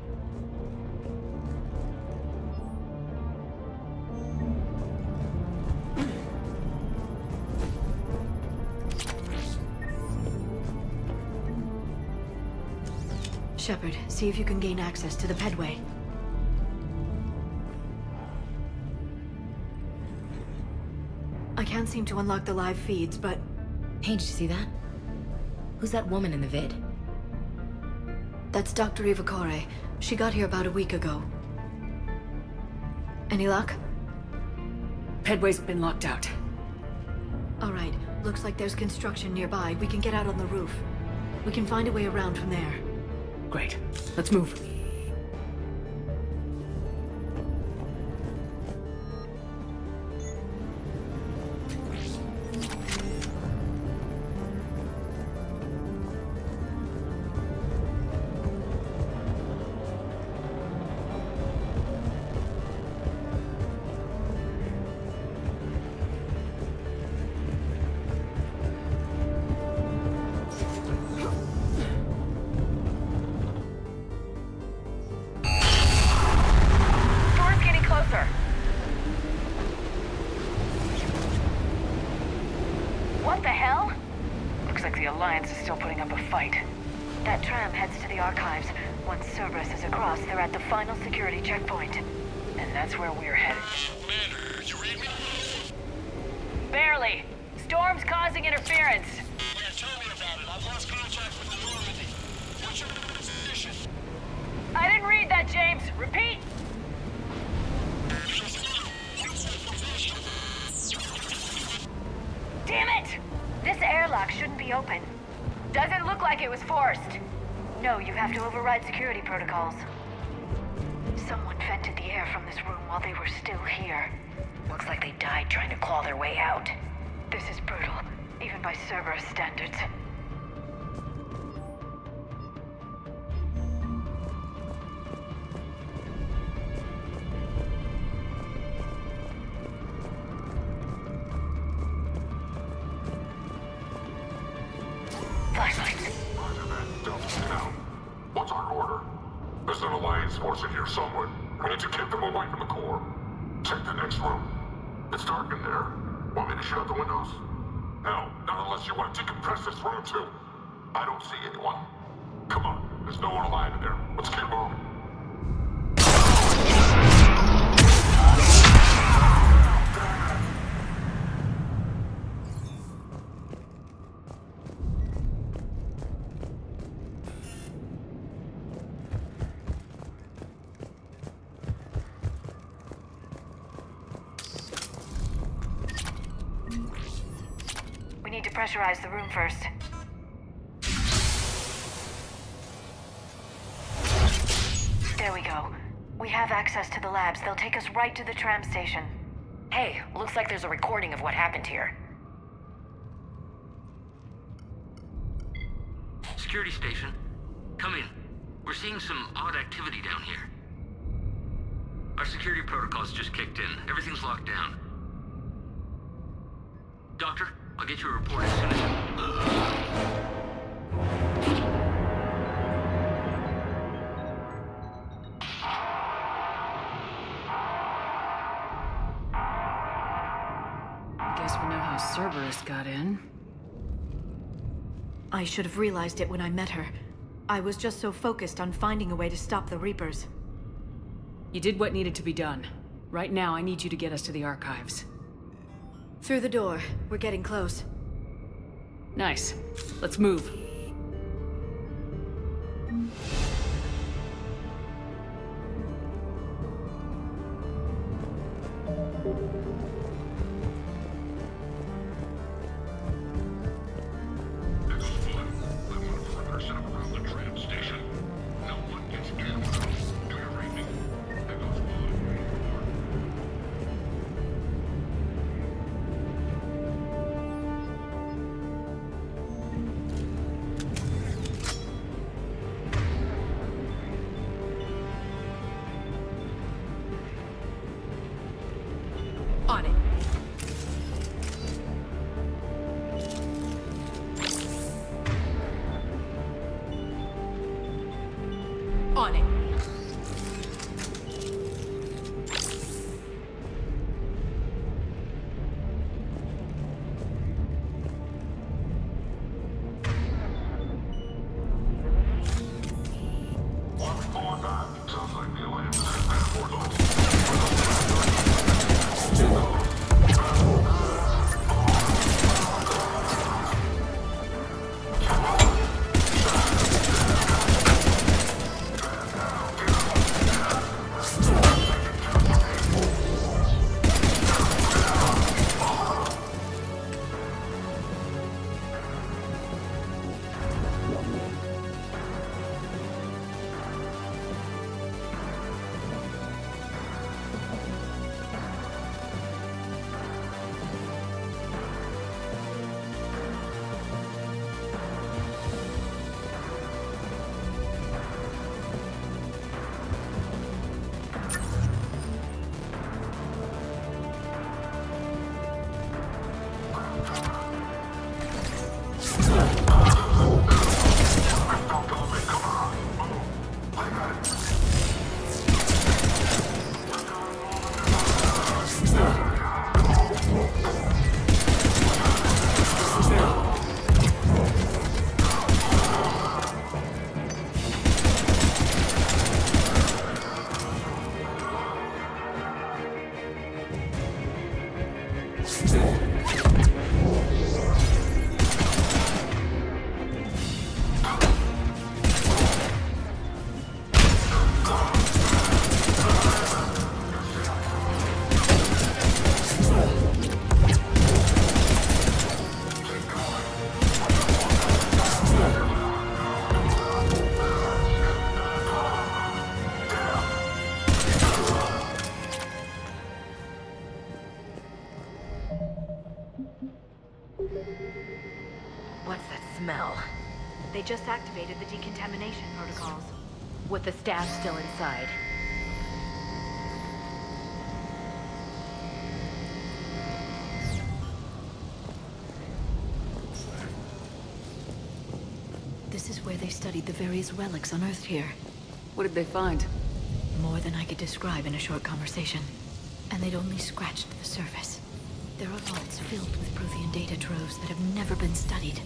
Shepard, see if you can gain access to the pedway. I can't seem to unlock the live feeds, but... Hey, did you see that? Who's that woman in the vid? That's Dr. Ivakore. She got here about a week ago. Any luck? Pedway's been locked out. All right. Looks like there's construction nearby. We can get out on the roof. We can find a way around from there. Great. Let's move. What the hell? Looks like the Alliance is still putting up a fight. That tram heads to the archives. Once Cerberus is across, they're at the final security checkpoint. And that's where we're headed. Commander, you read me? Barely. Storm's causing interference. Yeah, tell me about it. I've lost contact with the Normandy. What's your position? I didn't read that, James. Repeat. Damn it! This airlock shouldn't be open. Doesn't look like it was forced. No, you have to override security protocols. Someone fire from this room while they were still here. Looks like they died trying to claw their way out. This is brutal, even by Cerberus standards. What's our order? There's an Alliance force in here somewhere. We need to keep them away from the core. Check the next room. It's dark in there. Want me to shut the windows? No, not unless you want to decompress this room too. I don't see anyone. Come on, there's no one alive in there. Let's keep moving. We need to pressurize the room first. There we go. We have access to the labs. They'll take us right to the tram station. Hey, looks like there's a recording of what happened here. Security station. Come in. We're seeing some odd activity down here. Our security protocols just kicked in. Everything's locked down. Doctor, I'll get you a report as soon as... Guess we know how Cerberus got in. I should have realized it when I met her. I was just so focused on finding a way to stop the Reapers. You did what needed to be done. Right now, I need you to get us to the archives. Through the door. We're getting close. Nice. Let's move. On it. On it. smell. They just activated the decontamination protocols. With the staff still inside. This is where they studied the various relics unearthed here. What did they find? More than I could describe in a short conversation. And they'd only scratched the surface. There are vaults filled with Prothean data troves that have never been studied.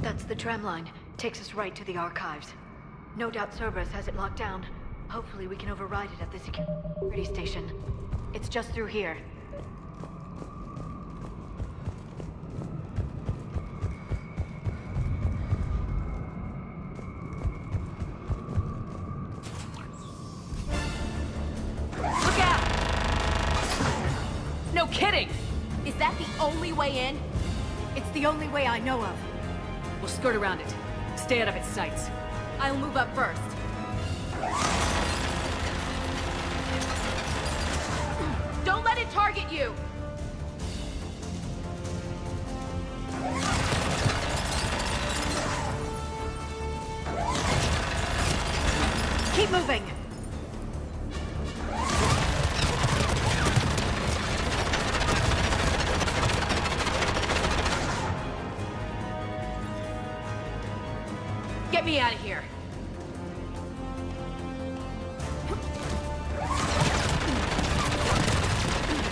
That's the tram line. Takes us right to the archives. No doubt Cerberus has it locked down. Hopefully we can override it at the security station. It's just through here. Look out! No kidding! Is that the only way in? It's the only way I know of. We'll skirt around it. Stay out of its sights. I'll move up first. Don't let it target you! Keep moving! Get me out of here.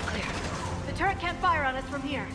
Clear. The turret can't fire on us from here.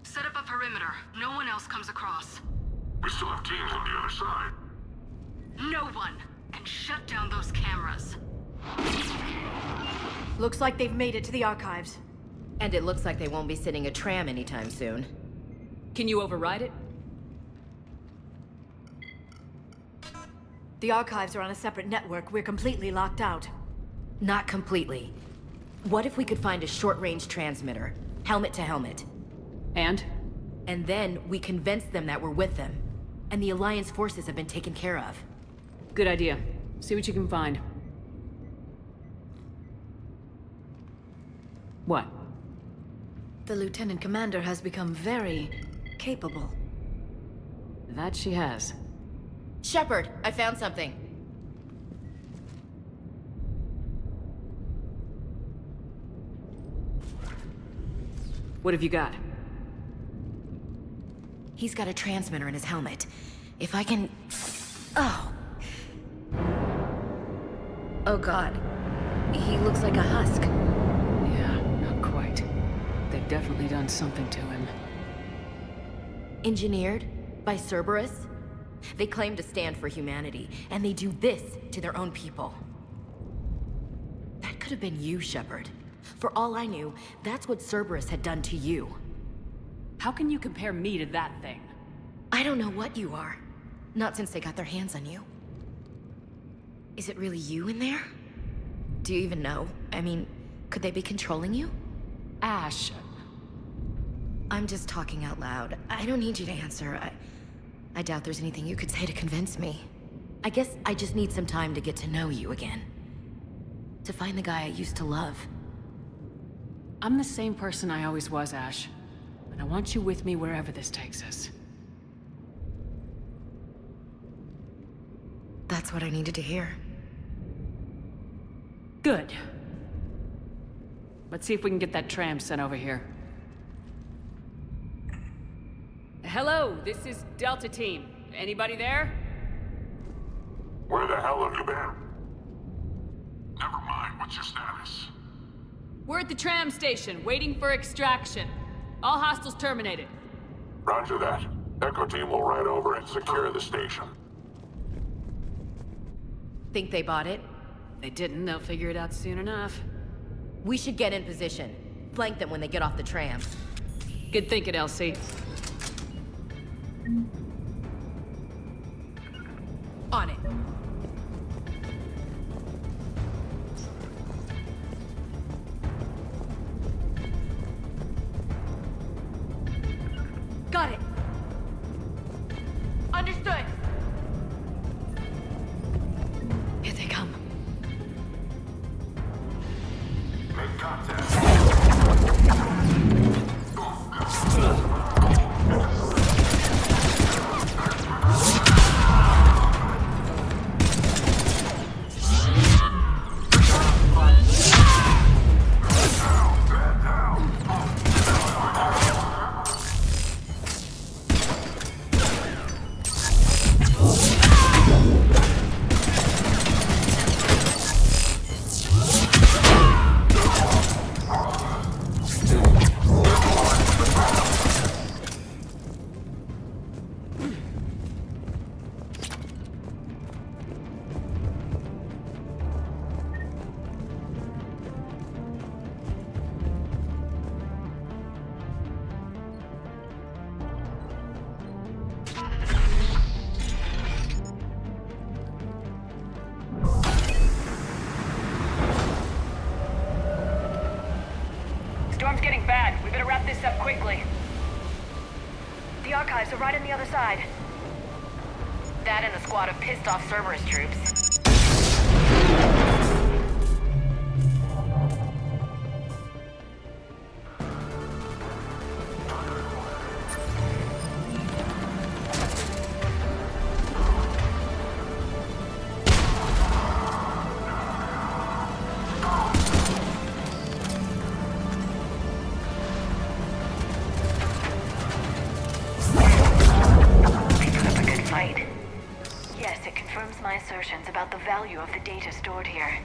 Set up a perimeter. No one else comes across. We still have teams on the other side. No one! And shut down those cameras. Looks like they've made it to the archives. And it looks like they won't be sitting a tram anytime soon. Can you override it? The archives are on a separate network. We're completely locked out. Not completely. What if we could find a short-range transmitter? Helmet to helmet. And? And then we convince them that we're with them. And the Alliance forces have been taken care of. Good idea. See what you can find. What? The Lieutenant Commander has become very capable. That she has. Shepard, I found something. What have you got? He's got a transmitter in his helmet. If I can... Oh. Oh god. He looks like a husk. Yeah, not quite. They've definitely done something to him. Engineered by Cerberus? They claim to stand for humanity, and they do this to their own people. That could have been you, Shepard. For all I knew, that's what Cerberus had done to you. How can you compare me to that thing? I don't know what you are. Not since they got their hands on you. Is it really you in there? Do you even know? I mean, could they be controlling you? Ash. I'm just talking out loud. I don't need you to answer. I doubt there's anything you could say to convince me. I guess I just need some time to get to know you again. To find the guy I used to love. I'm the same person I always was, Ash. And I want you with me wherever this takes us. That's what I needed to hear. Good. Let's see if we can get that tram sent over here. Hello, this is Delta Team. Anybody there? Where the hell have you been? Never mind, what's your status? We're at the tram station, waiting for extraction. All hostiles terminated. Roger that. Echo Team will ride over and secure the station. Think they bought it? If they didn't, they'll figure it out soon enough. We should get in position. Flank them when they get off the tram. Good thinking, Elsie. On it. Got it. Understood. Here they come. Make contact. Storm's getting bad. We better wrap this up quickly. The archives are right on the other side. That and a squad of pissed-off Cerberus troops. My assertions about the value of the data stored here.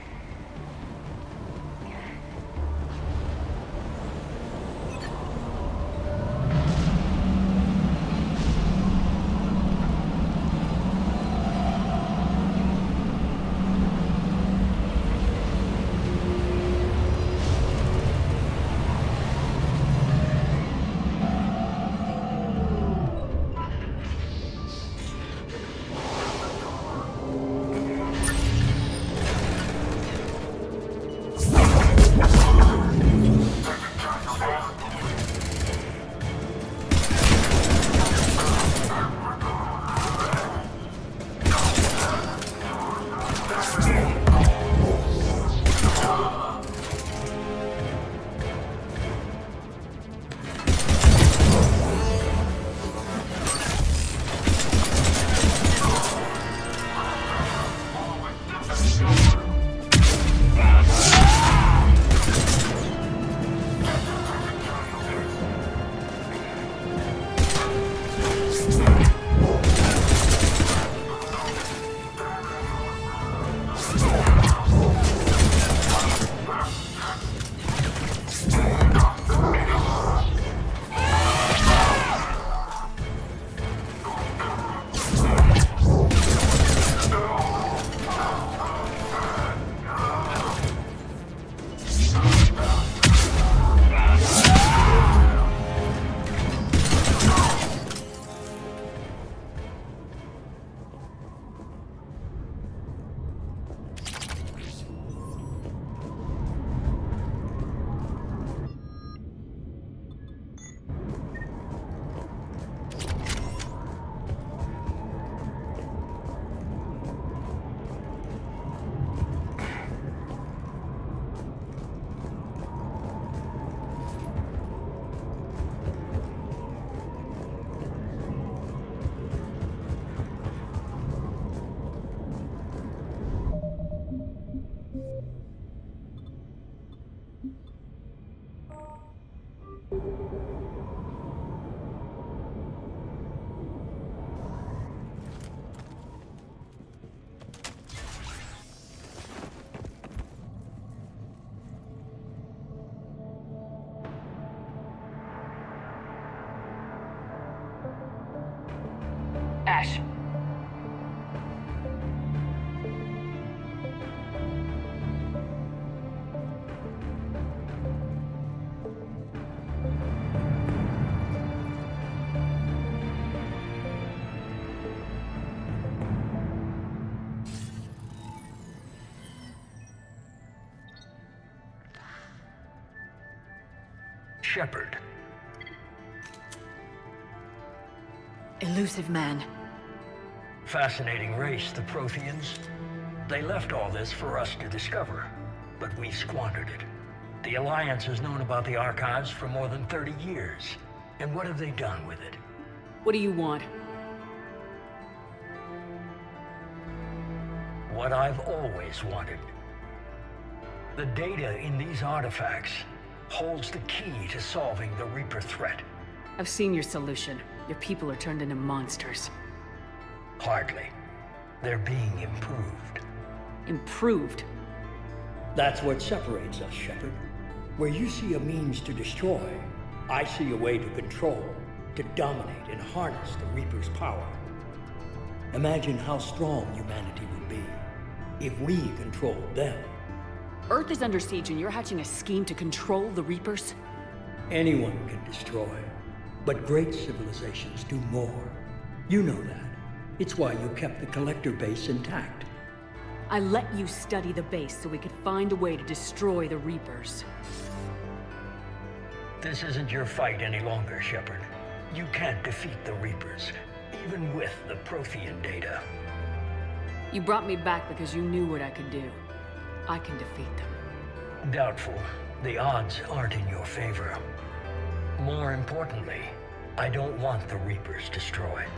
Ash. Shepard. Elusive man. Fascinating race, the Protheans. They left all this for us to discover, but we squandered it. The Alliance has known about the archives for more than 30 years. And what have they done with it? What do you want? What I've always wanted. The data in these artifacts holds the key to solving the Reaper threat. I've seen your solution. Your people are turned into monsters. Hardly. They're being improved. Improved? That's what separates us, Shepard. Where you see a means to destroy, I see a way to control, to dominate and harness the Reaper's power. Imagine how strong humanity would be if we controlled them. Earth is under siege and you're hatching a scheme to control the Reapers? Anyone can destroy, but great civilizations do more. You know that. It's why you kept the Collector base intact. I let you study the base so we could find a way to destroy the Reapers. This isn't your fight any longer, Shepard. You can't defeat the Reapers, even with the Prothean data. You brought me back because you knew what I could do. I can defeat them. Doubtful. The odds aren't in your favor. More importantly, I don't want the Reapers destroyed.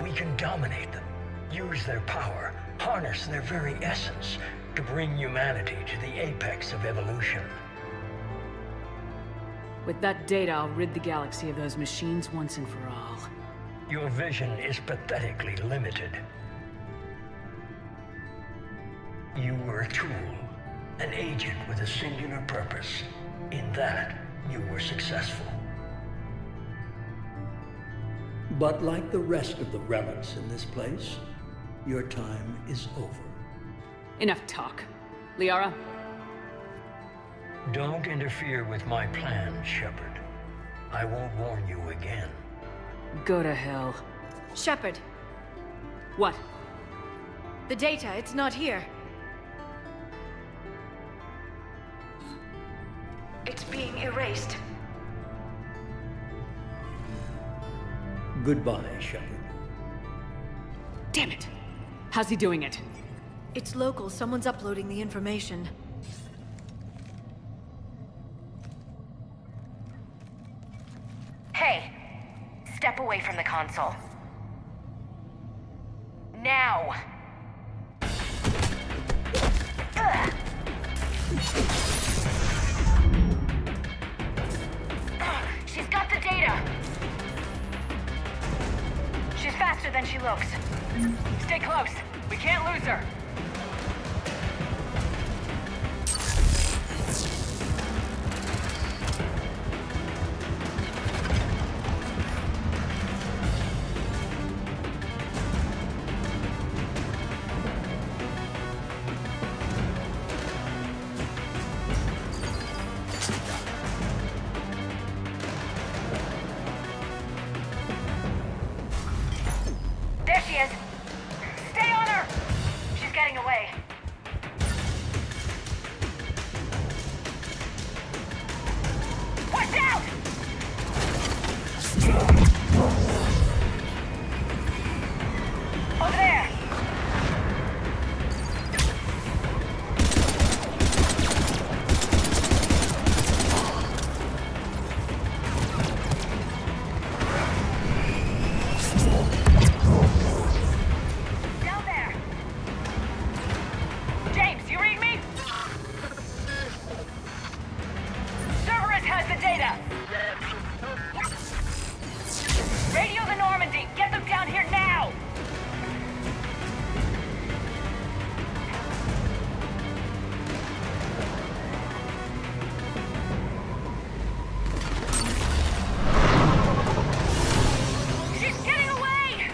We can dominate them, use their power, harness their very essence to bring humanity to the apex of evolution. With that data, I'll rid the galaxy of those machines once and for all. Your vision is pathetically limited. You were a tool, an agent with a singular purpose. In that, you were successful. But like the rest of the relics in this place, your time is over. Enough talk. Liara? Don't interfere with my plans, Shepard. I won't warn you again. Go to hell. Shepard. What? The data, it's not here. It's being erased. Goodbye, Shepard. Damn it! How's he doing it? It's local. Someone's uploading the information. Hey, step away from the console. Now! She's got the data! She's faster than she looks. Stay close. We can't lose her. There she is. Stay on her! She's getting away. Watch out! Over there! Down there! James, you read me? Cerberus has the data! Radio the Normandy! Get them down here now! She's getting away!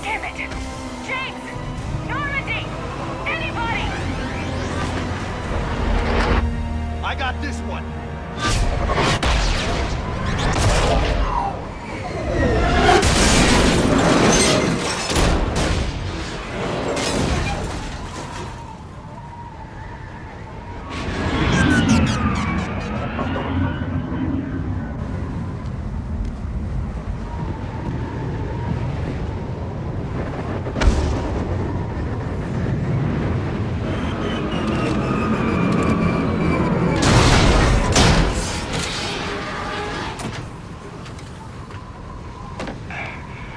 Damn it! James! Normandy! Anybody! I got this one.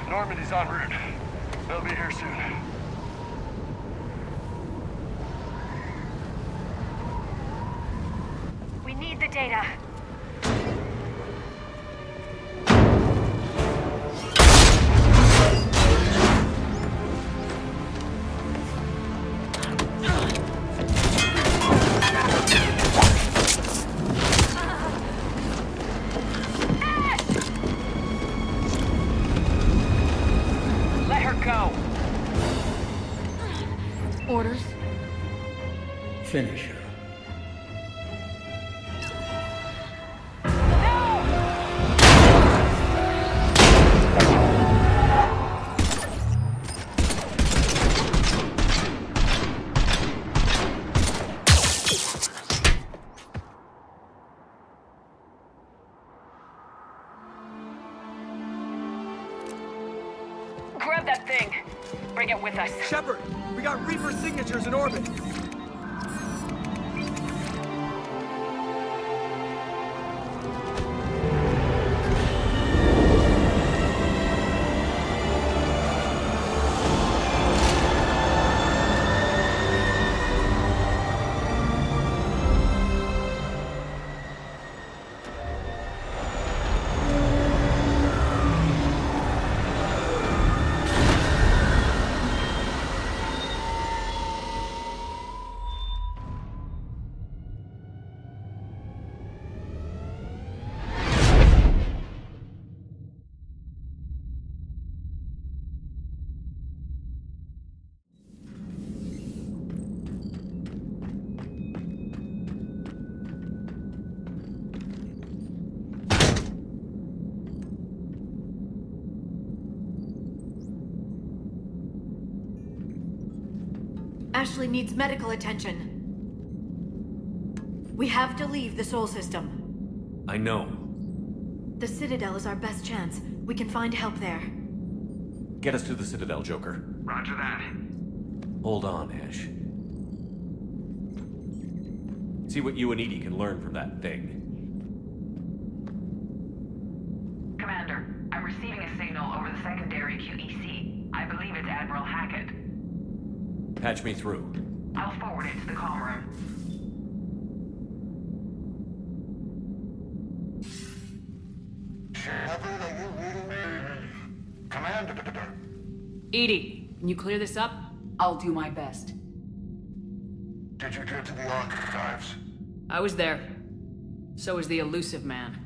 Normandy's en route. They'll be here soon. We need the data. Let her go. Orders? Finish her. Grab that thing. Bring it with us. Shepard, we got Reaper signatures in orbit. Ashley needs medical attention. We have to leave the Sol system. I know. The Citadel is our best chance. We can find help there. Get us to the Citadel, Joker. Roger that. Hold on, Ash. See what you and Edie can learn from that thing. Commander, I'm receiving a signal over the secondary QEC. I believe it's Admiral Hackett. Patch me through. I'll forward it to the comm room. Shepard, are you reading me? Commander. Edie, can you clear this up? I'll do my best. Did you get to the archives? I was there. So was the elusive man.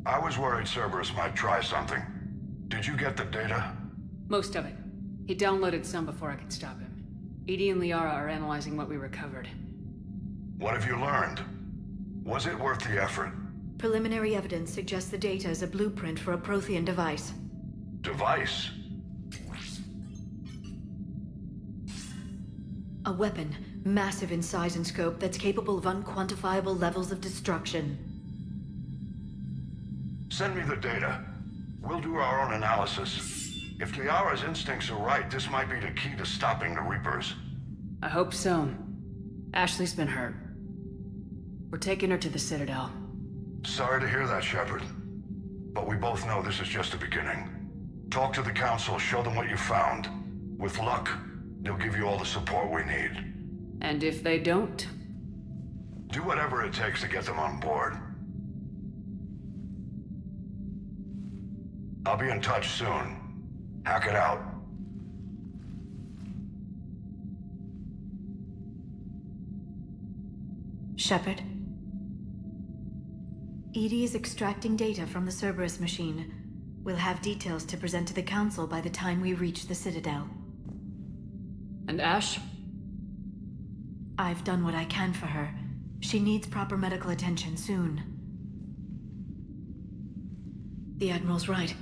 I was worried Cerberus might try something. Did you get the data? Most of it. He downloaded some before I could stop him. Edie and Liara are analyzing what we recovered. What have you learned? Was it worth the effort? Preliminary evidence suggests the data is a blueprint for a Prothean device. Device? A weapon, massive in size and scope, that's capable of unquantifiable levels of destruction. Send me the data. We'll do our own analysis. If Liara's instincts are right, this might be the key to stopping the Reapers. I hope so. Ashley's been hurt. We're taking her to the Citadel. Sorry to hear that, Shepard. But we both know this is just the beginning. Talk to the Council, show them what you found. With luck, they'll give you all the support we need. And if they don't? Do whatever it takes to get them on board. I'll be in touch soon. Hack it out. Shepard? Edie is extracting data from the Cerberus machine. We'll have details to present to the Council by the time we reach the Citadel. And Ash? I've done what I can for her. She needs proper medical attention soon. The Admiral's right.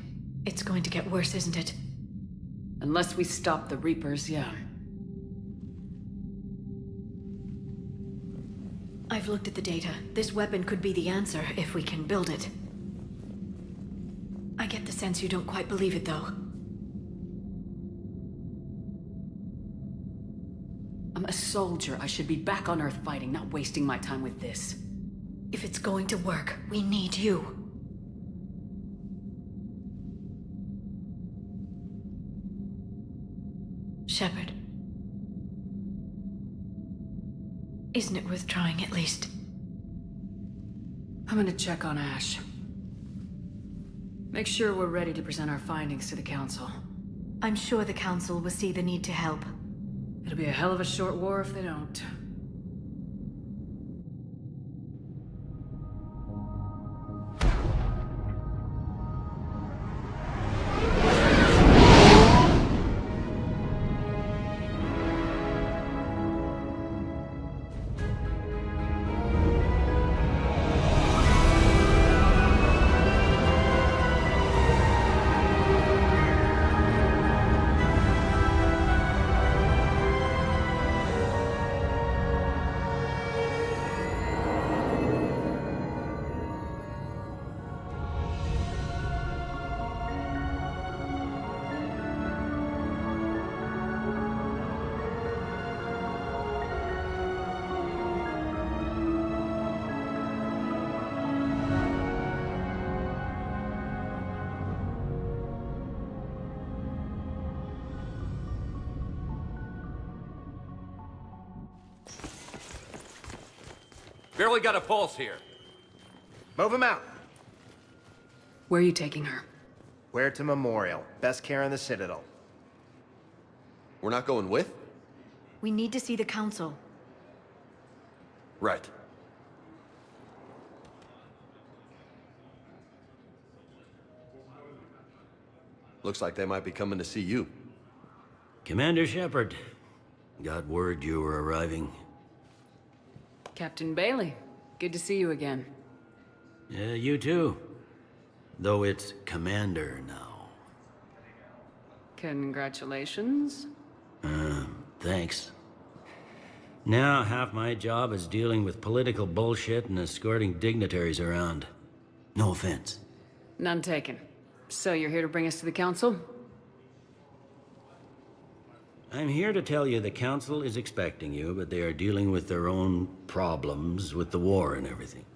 It's going to get worse, isn't it? Unless we stop the Reapers, yeah. I've looked at the data. This weapon could be the answer if we can build it. I get the sense you don't quite believe it, though. I'm a soldier. I should be back on Earth fighting, not wasting my time with this. If it's going to work, we need you. Shepard. Isn't it worth trying at least? I'm gonna check on Ash. Make sure we're ready to present our findings to the Council. I'm sure the Council will see the need to help. It'll be a hell of a short war if they don't. Barely got a pulse here. Move him out. Where are you taking her? Where to Memorial. Best care in the Citadel. We're not going with? We need to see the Council. Right. Looks like they might be coming to see you. Commander Shepard. Got word you were arriving. Captain Bailey, good to see you again. Yeah, you too. Though it's Commander now. Congratulations. Thanks. Now half my job is dealing with political bullshit and escorting dignitaries around. No offense. None taken. So you're here to bring us to the Council? I'm here to tell you the Council is expecting you, but they are dealing with their own problems with the war and everything.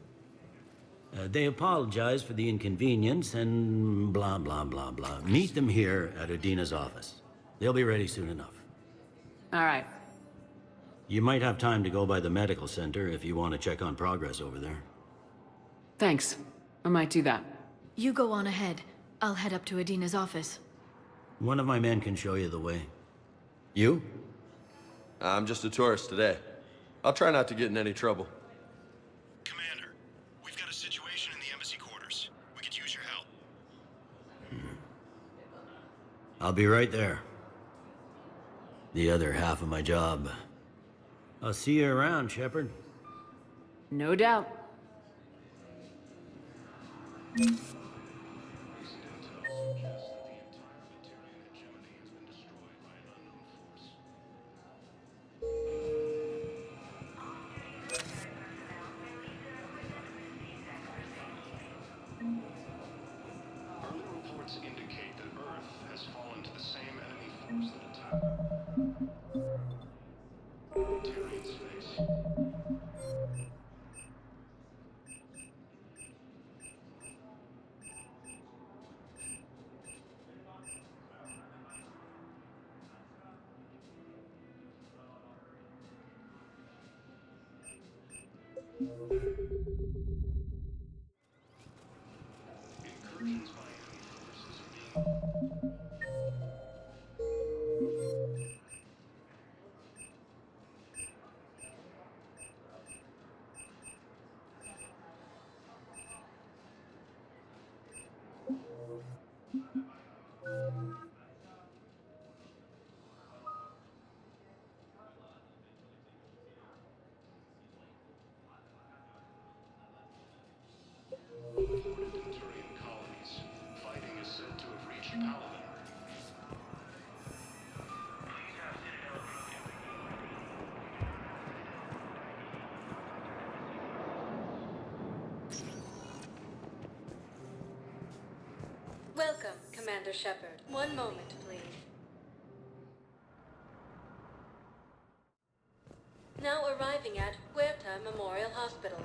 They apologize for the inconvenience and blah, blah, blah, blah. Meet them here at Adina's office. They'll be ready soon enough. All right. You might have time to go by the medical center if you want to check on progress over there. Thanks. I might do that. You go on ahead. I'll head up to Adina's office. One of my men can show you the way. You? I'm just a tourist today. I'll try not to get in any trouble. Commander, we've got a situation in the embassy quarters. We could use your help. I'll be right there. The other half of my job. I'll see you around, Shepard. No doubt. Welcome, Commander Shepard. One moment, please. Now arriving at Huerta Memorial Hospital.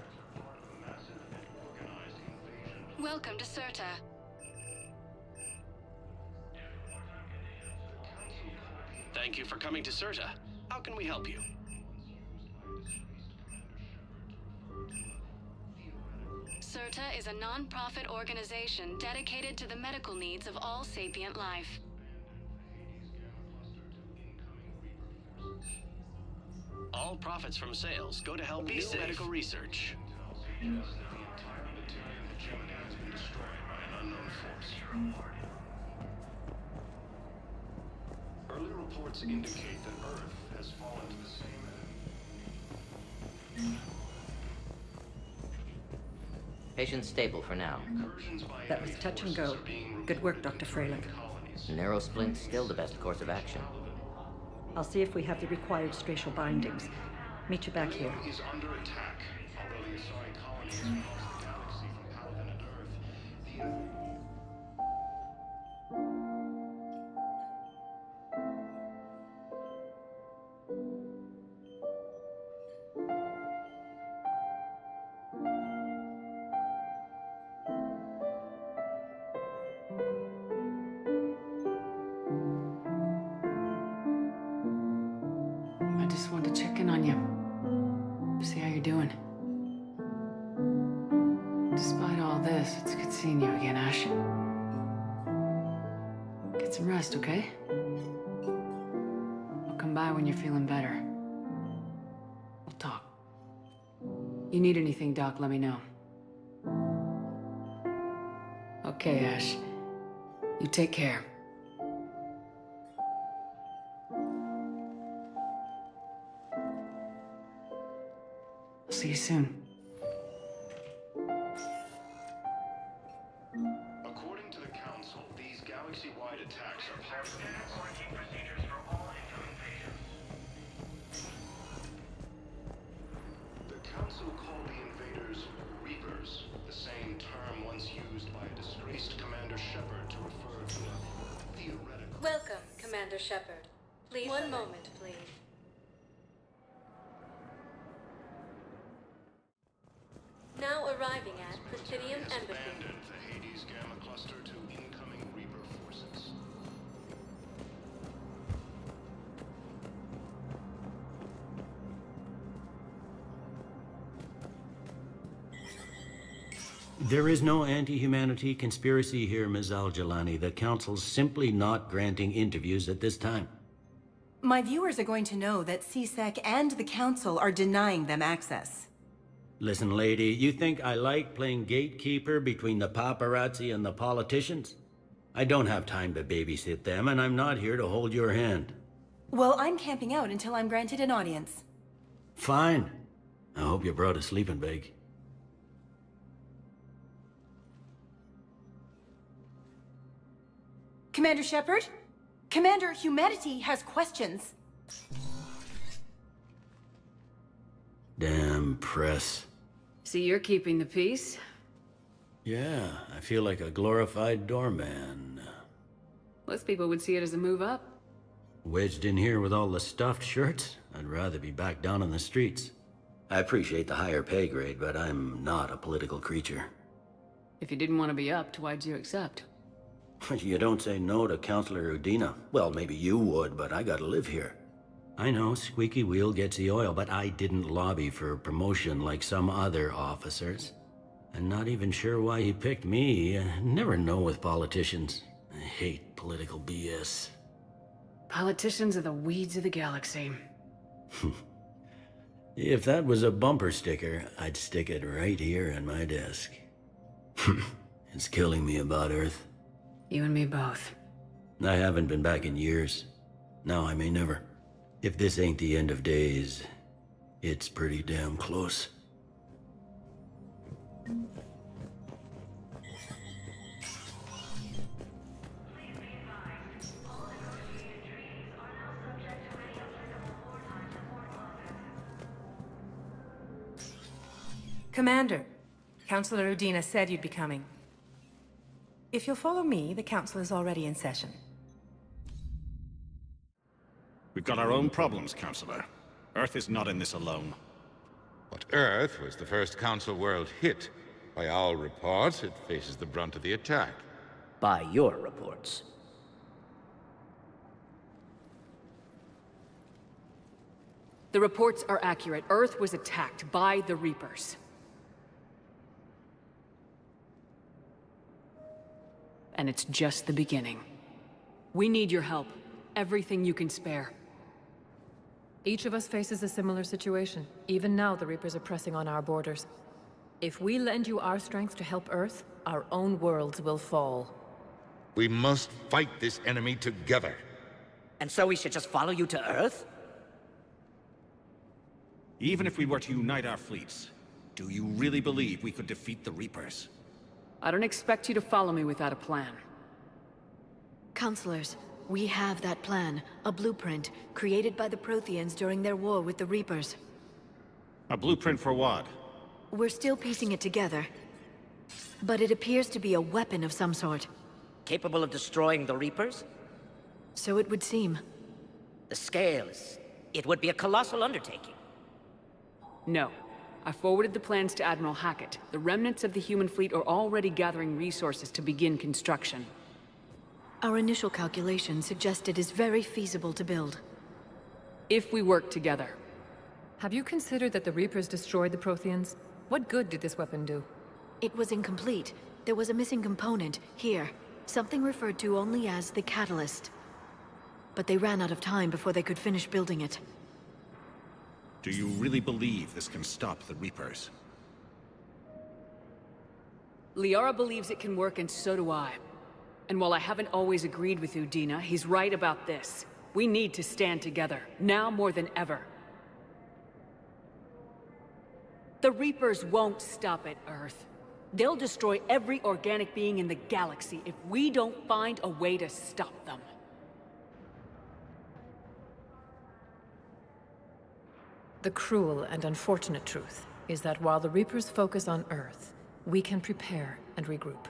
Welcome to Certa. Thank you for coming to Certa. How can we help you? Certa is a non-profit organization dedicated to the medical needs of all sapient life. All profits from sales go to help new medical research. Early reports indicate that Earth has fallen to the same. Patient stable for now. That was touch and go. Good work, Dr. Freilich. Narrow splint's still the best course of action. I'll see if we have the required spatial bindings. Meet you back here. Is under attack. Although the Asari colonies across the galaxy from Paladin and Earth, I just wanted to check in on you. See how you're doing. Despite all this, it's good seeing you again, Ash. Get some rest, okay? I'll come by when you're feeling better. We'll talk. You need anything, Doc, let me know. Okay, Ash. You take care. See you soon. according to the Council, these galaxy-wide attacks are part of quarantine procedures for all incoming patients. The Council called the invaders Reapers, the same term once used by a disgraced Commander Shepard. Please. One moment, please. Now arriving at Presidium Embassy. Abandoned the Hades Gamma Cluster to incoming Reaper forces. There is no anti-humanity conspiracy here, Ms. Al-Jalani. The Council's simply not granting interviews at this time. My viewers are going to know that CSEC and the Council are denying them access. Listen, lady, you think I like playing gatekeeper between the paparazzi and the politicians? I don't have time to babysit them, and I'm not here to hold your hand. Well, I'm camping out until I'm granted an audience. Fine. I hope you brought a sleeping bag. Commander Shepard? Commander, humanity has questions. Damn press. See, you're keeping the peace. Yeah, I feel like a glorified doorman. Most people would see it as a move up. Wedged in here with all the stuffed shirts? I'd rather be back down on the streets. I appreciate the higher pay grade, but I'm not a political creature. If you didn't want to be upped, why'd you accept? You don't say no to Counselor Udina. Well, maybe you would, but I gotta live here. I know, squeaky wheel gets the oil, but I didn't lobby for promotion like some other officers. I'm not even sure why he picked me. I never know with politicians. I hate political BS. Politicians are the weeds of the galaxy. If that was a bumper sticker, I'd stick it right here on my desk. It's killing me about Earth. You and me both. I haven't been back in years. Now I may never. If this ain't the end of days, it's pretty damn close. Commander, Counselor Udina said you'd be coming. If you'll follow me, the Council is already in session. We've got our own problems, Counselor. Earth is not in this alone. But Earth was the first Council world hit. By all reports, it faces the brunt of the attack. By your reports. The reports are accurate. Earth was attacked by the Reapers. And it's just the beginning. We need your help. Everything you can spare. Each of us faces a similar situation. Even now, the Reapers are pressing on our borders. If we lend you our strength to help Earth, our own worlds will fall. We must fight this enemy together. And so we should just follow you to Earth? Even if we were to unite our fleets, do you really believe we could defeat the Reapers? I don't expect you to follow me without a plan. Counselors, we have that plan. A blueprint, created by the Protheans during their war with the Reapers. A blueprint for what? We're still piecing it together. But it appears to be a weapon of some sort. Capable of destroying the Reapers? So it would seem. The scale is... it would be a colossal undertaking. No. I forwarded the plans to Admiral Hackett. The remnants of the human fleet are already gathering resources to begin construction. Our initial calculations suggest it is very feasible to build. If we work together. Have you considered that the Reapers destroyed the Protheans? What good did this weapon do? It was incomplete. There was a missing component, here. Something referred to only as the catalyst. But they ran out of time before they could finish building it. Do you really believe this can stop the Reapers? Liara believes it can work, and so do I. And while I haven't always agreed with Udina, he's right about this. We need to stand together, now more than ever. The Reapers won't stop at Earth. They'll destroy every organic being in the galaxy if we don't find a way to stop them. The cruel and unfortunate truth is that while the Reapers focus on Earth, we can prepare and regroup.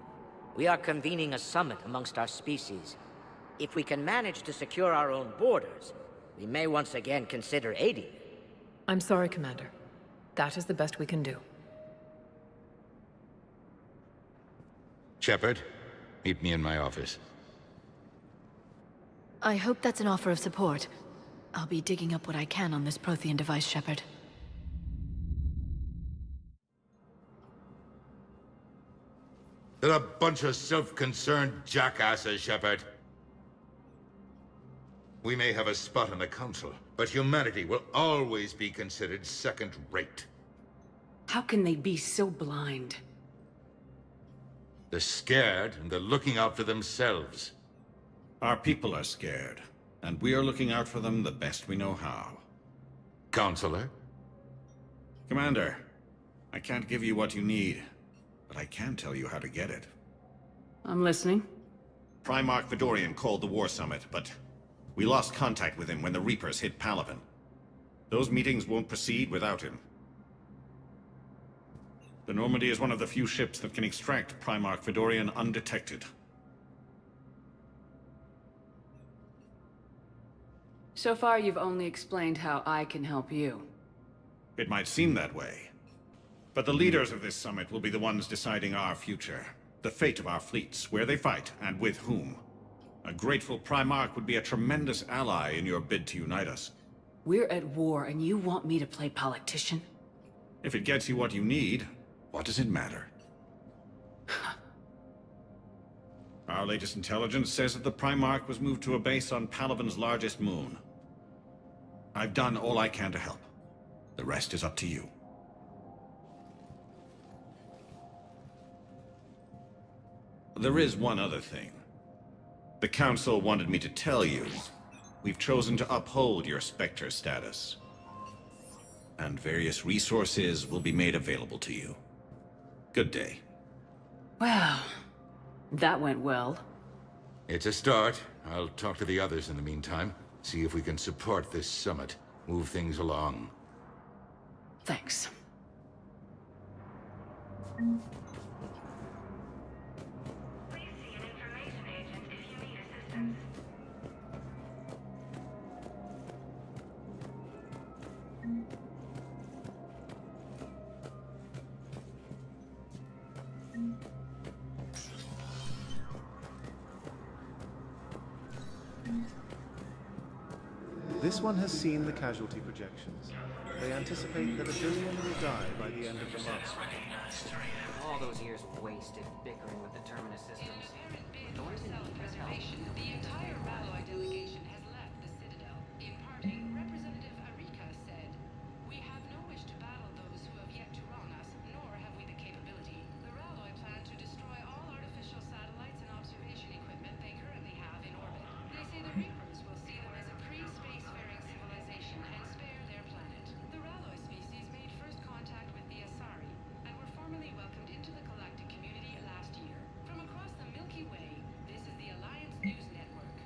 We are convening a summit amongst our species. If we can manage to secure our own borders, we may once again consider aiding you. I'm sorry, Commander. That is the best we can do. Shepard, meet me in my office. I hope that's an offer of support. I'll be digging up what I can on this Prothean device, Shepard. They're a bunch of self-concerned jackasses, Shepard. We may have a spot on the Council, but humanity will always be considered second-rate. How can they be so blind? They're scared, and they're looking out for themselves. Our people are scared, and we are looking out for them the best we know how. Counselor? Commander, I can't give you what you need, but I can tell you how to get it. I'm listening. Primarch Fedorian called the War Summit, but we lost contact with him when the Reapers hit Palaven. Those meetings won't proceed without him. The Normandy is one of the few ships that can extract Primarch Fedorian undetected. So far, you've only explained how I can help you. It might seem that way. But the leaders of this summit will be the ones deciding our future. The fate of our fleets, where they fight, and with whom. A grateful Primarch would be a tremendous ally in your bid to unite us. We're at war, and you want me to play politician? If it gets you what you need, what does it matter? Our latest intelligence says that the Primarch was moved to a base on Palaven's largest moon. I've done all I can to help. The rest is up to you. There is one other thing. The Council wanted me to tell you, we've chosen to uphold your Spectre status. And various resources will be made available to you. Good day. Well, that went well. It's a start. I'll talk to the others in the meantime. See if we can support this summit. Move things along. Thanks. This one has seen the casualty projections. They anticipate that 1 billion will die by the end of the month. All those years wasted bickering with the Terminus systems. Self-preservation, the entire Ralloy delegation has left the Citadel. In parting, Representative Arika said, "We have no wish to battle those who have yet to wrong us, nor have we the capability. The Ralloy plan to destroy all artificial satellites and observation equipment they currently have in orbit. They say the Reapers will see them as a pre-spacefaring civilization and spare their planet. The Ralloy species made first contact with the Asari, and were formally welcomed into the galactic community last year. From across the Milky Way, this is the Alliance News Network."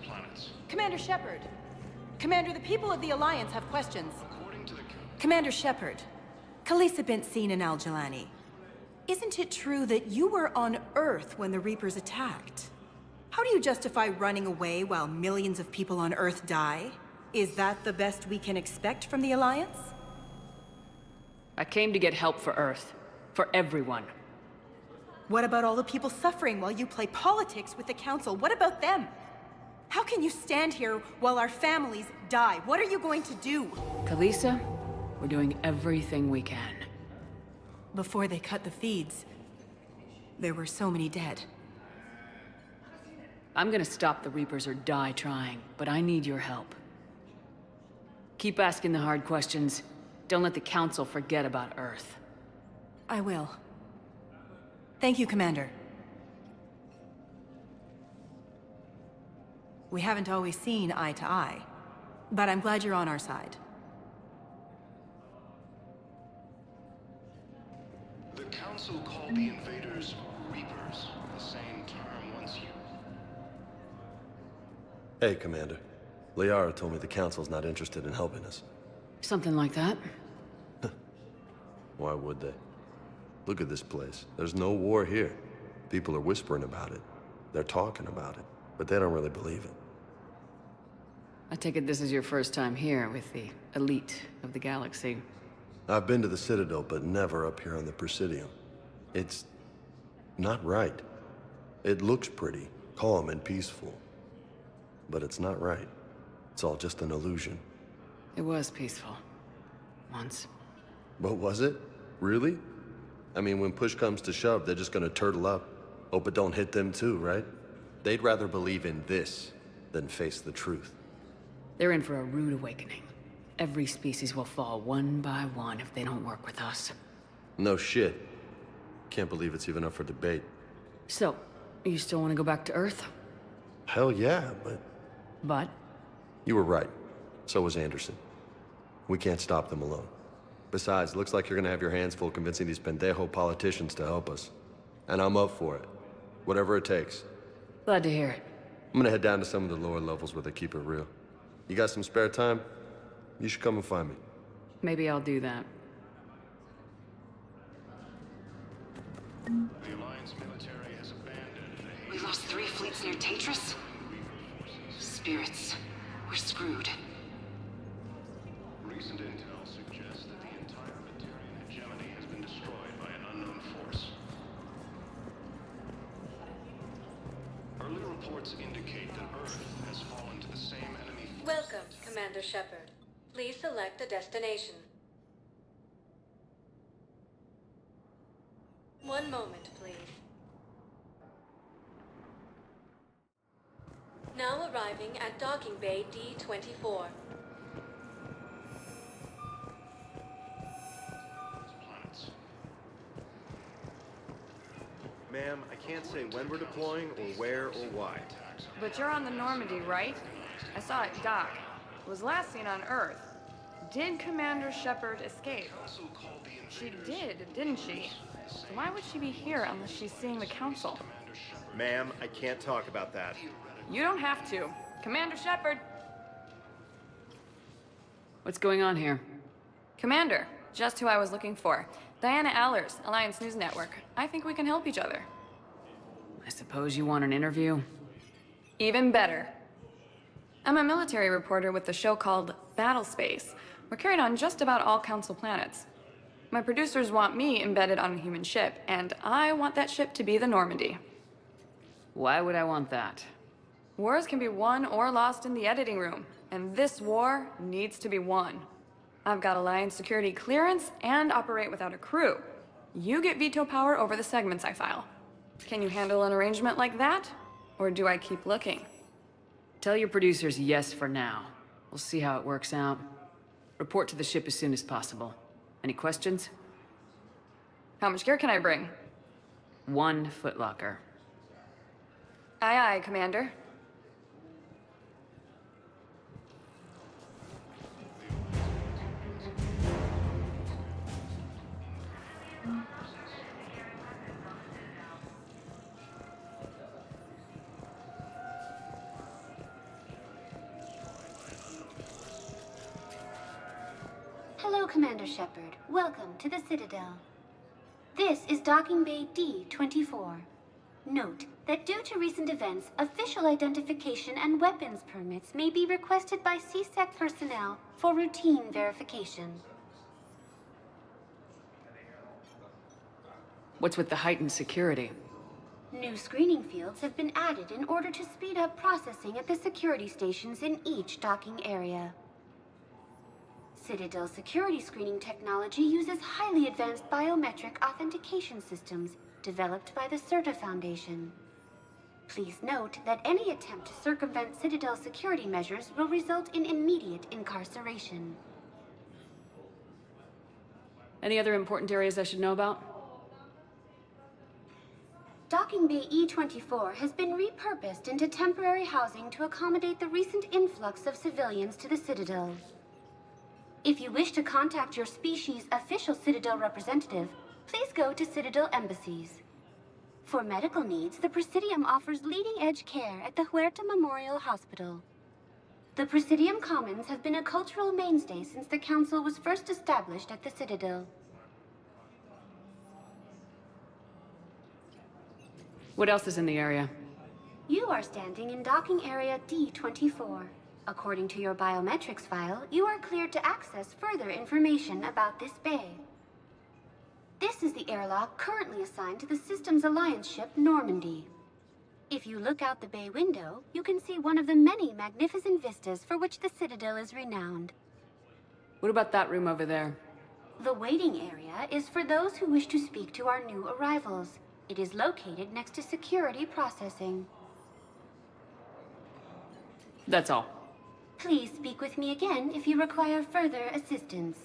planets. Commander Shepard. Commander, the people of the Alliance have questions. Commander Shepard, Khaleesa bint Sin and Al-Jalani. Isn't it true that you were on Earth when the Reapers attacked? How do you justify running away while millions of people on Earth die? Is that the best we can expect from the Alliance? I came to get help for Earth. For everyone. What about all the people suffering while you play politics with the Council? What about them? How can you stand here while our families die? What are you going to do? Khaleesa, we're doing everything we can. Before they cut the feeds, there were so many dead. I'm gonna stop the Reapers or die trying, but I need your help. Keep asking the hard questions. Don't let the Council forget about Earth. I will. Thank you, Commander. We haven't always seen eye to eye, but I'm glad you're on our side. The Council called the invaders Reapers, the same term once used. Hey, Commander. Liara told me the Council's not interested in helping us. Something like that. Why would they? Look at this place. There's no war here. People are whispering about it. They're talking about it, but they don't really believe it. I take it this is your first time here with the elite of the galaxy. I've been to the Citadel, but never up here on the Presidium. It's not right. It looks pretty, calm and peaceful. But it's not right. It's all just an illusion. It was peaceful. Once. But was it? Really? I mean, when push comes to shove, they're just gonna turtle up. Hope it don't hit them too, right? They'd rather believe in this than face the truth. They're in for a rude awakening. Every species will fall one by one if they don't work with us. No shit. Can't believe it's even up for debate. So, you still want to go back to Earth? Hell yeah, but... But? You were right. So was Anderson. We can't stop them alone. Besides, looks like you're gonna have your hands full convincing these pendejo politicians to help us. And I'm up for it. Whatever it takes. Glad to hear it. I'm gonna head down to some of the lower levels where they keep it real. You got some spare time? You should come and find me. Maybe I'll do that. The Alliance military has abandoned the... We lost 3 fleets near Tatris? Spirits. We're screwed. Recent intel suggests that the entire Batarian hegemony has been destroyed by an unknown force. Early reports indicate that Earth has fallen to the same enemy. Welcome, Commander Shepard. Please select a destination. One moment, please. Now arriving at Docking Bay D-24. Ma'am, I can't say when we're deploying or where or why. But you're on the Normandy, right? I saw it dock. It was last seen on Earth. Did Commander Shepard escape? She did, didn't she? So why would she be here unless she's seeing the Council? Ma'am, I can't talk about that. You don't have to. Commander Shepard! What's going on here? Commander, just who I was looking for. Diana Allers, Alliance News Network. I think we can help each other. I suppose you want an interview? Even better. I'm a military reporter with the show called Battle Space. We're carried on just about all Council planets. My producers want me embedded on a human ship, and I want that ship to be the Normandy. Why would I want that? Wars can be won or lost in the editing room, and this war needs to be won. I've got Alliance security clearance and operate without a crew. You get veto power over the segments I file. Can you handle an arrangement like that? Or do I keep looking? Tell your producers yes for now. We'll see how it works out. Report to the ship as soon as possible. Any questions? How much gear can I bring? 1 footlocker. Aye, aye, Commander. Hello, Commander Shepard. Welcome to the Citadel. This is Docking Bay D-24. Note that due to recent events, official identification and weapons permits may be requested by CSEC personnel for routine verification. What's with the heightened security? New screening fields have been added in order to speed up processing at the security stations in each docking area. Citadel security screening technology uses highly advanced biometric authentication systems developed by the CERTA Foundation. Please note that any attempt to circumvent Citadel security measures will result in immediate incarceration. Any other important areas I should know about? Docking Bay E-24 has been repurposed into temporary housing to accommodate the recent influx of civilians to the Citadel. If you wish to contact your species' official Citadel representative, please go to Citadel embassies. For medical needs, the Presidium offers leading-edge care at the Huerta Memorial Hospital. The Presidium Commons have been a cultural mainstay since the Council was first established at the Citadel. What else is in the area? You are standing in docking area D-24. According to your biometrics file, you are cleared to access further information about this bay. This is the airlock currently assigned to the Systems Alliance ship Normandy. If you look out the bay window, you can see one of the many magnificent vistas for which the Citadel is renowned. What about that room over there? The waiting area is for those who wish to speak to our new arrivals. It is located next to security processing. That's all. Please speak with me again if you require further assistance.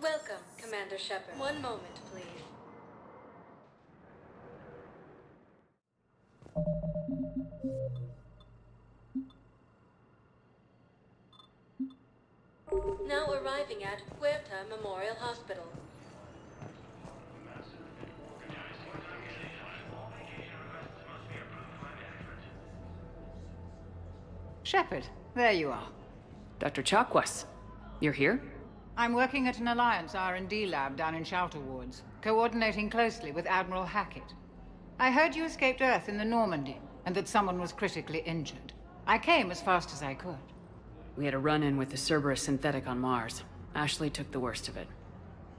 Welcome, Commander Shepard. One moment, please. Now arriving at Huerta Memorial Hospital. Shepard, there you are. Dr. Chakwas, you're here? I'm working at an Alliance R&D lab down in Shelter Wards, coordinating closely with Admiral Hackett. I heard you escaped Earth in the Normandy, and that someone was critically injured. I came as fast as I could. We had a run-in with the Cerberus synthetic on Mars. Ashley took the worst of it.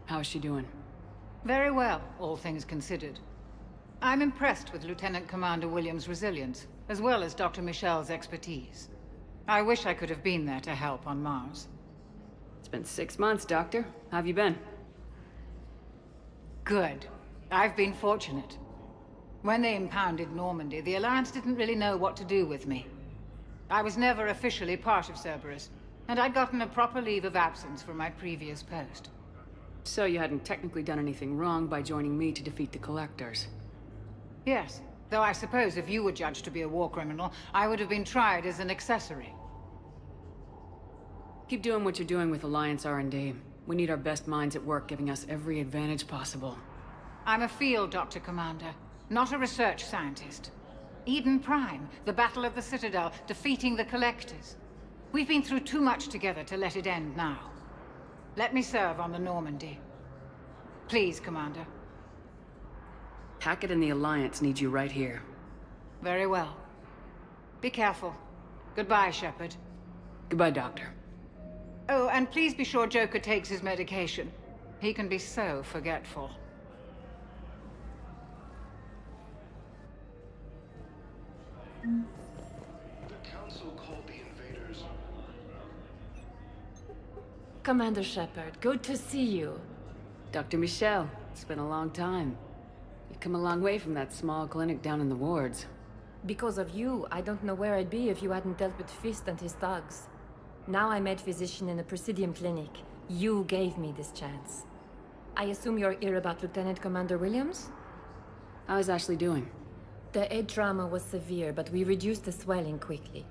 How is she doing? Very well, all things considered. I'm impressed with Lieutenant Commander Williams' resilience, as well as Dr. Michel's expertise. I wish I could have been there to help on Mars. It's been 6 months, Doctor. How have you been? Good. I've been fortunate. When they impounded Normandy, the Alliance didn't really know what to do with me. I was never officially part of Cerberus, and I'd gotten a proper leave of absence from my previous post. So you hadn't technically done anything wrong by joining me to defeat the Collectors? Yes, though I suppose if you were judged to be a war criminal, I would have been tried as an accessory. Keep doing what you're doing with Alliance R&D. We need our best minds at work, giving us every advantage possible. I'm a field doctor, Commander, not a research scientist. Eden Prime, the Battle of the Citadel, defeating the Collectors. We've been through too much together to let it end now. Let me serve on the Normandy. Please, Commander. Hackett and the Alliance need you right here. Very well. Be careful. Goodbye, Shepard. Goodbye, Doctor. Oh, and please be sure Joker takes his medication. He can be so forgetful. The Council called the invaders. Commander Shepard, good to see you. Dr. Michel, it's been a long time. You've come a long way from that small clinic down in the wards. Because of you, I don't know where I'd be if you hadn't dealt with Fist and his thugs. Now I'm med physician in a Presidium clinic. You gave me this chance. I assume you're here about Lieutenant Commander Williams? How's Ashley doing? The head trauma was severe, but we reduced the swelling quickly.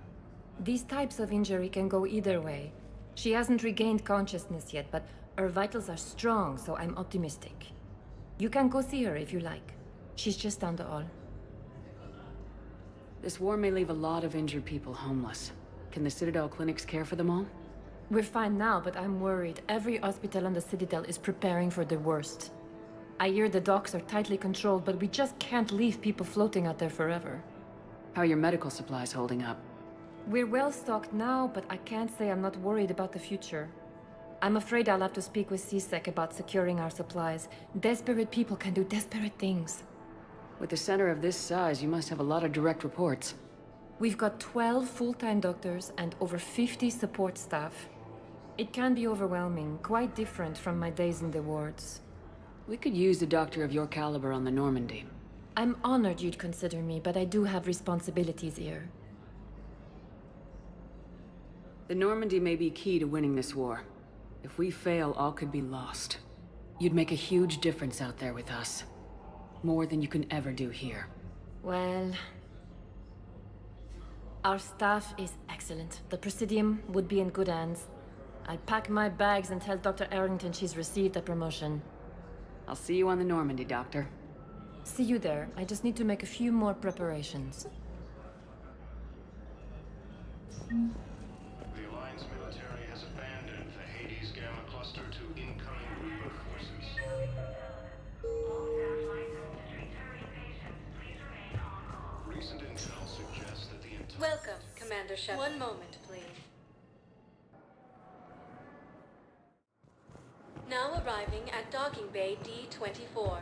These types of injury can go either way. She hasn't regained consciousness yet, but her vitals are strong, so I'm optimistic. You can go see her if you like. She's just down the hall. This war may leave a lot of injured people homeless. Can the Citadel clinics care for them all? We're fine now, but I'm worried. Every hospital on the Citadel is preparing for the worst. I hear the docks are tightly controlled, but we just can't leave people floating out there forever. How are your medical supplies holding up? We're well stocked now, but I can't say I'm not worried about the future. I'm afraid I'll have to speak with CSEC about securing our supplies. Desperate people can do desperate things. With a center of this size, you must have a lot of direct reports. We've got 12 full-time doctors and over 50 support staff. It can be overwhelming, quite different from my days in the wards. We could use a doctor of your caliber on the Normandy. I'm honored you'd consider me, but I do have responsibilities here. The Normandy may be key to winning this war. If we fail, all could be lost. You'd make a huge difference out there with us. More than you can ever do here. Well... our staff is excellent. The Presidium would be in good hands. I'll pack my bags and tell Dr. Ardant she's received a promotion. I'll see you on the Normandy, Doctor. See you there. I just need to make a few more preparations. The Alliance military has abandoned the Hades Gamma cluster to incoming Reaper forces. Recent intel suggests that the entire... Welcome, Commander Shepard. One moment, please. Now arriving at Docking Bay D-24.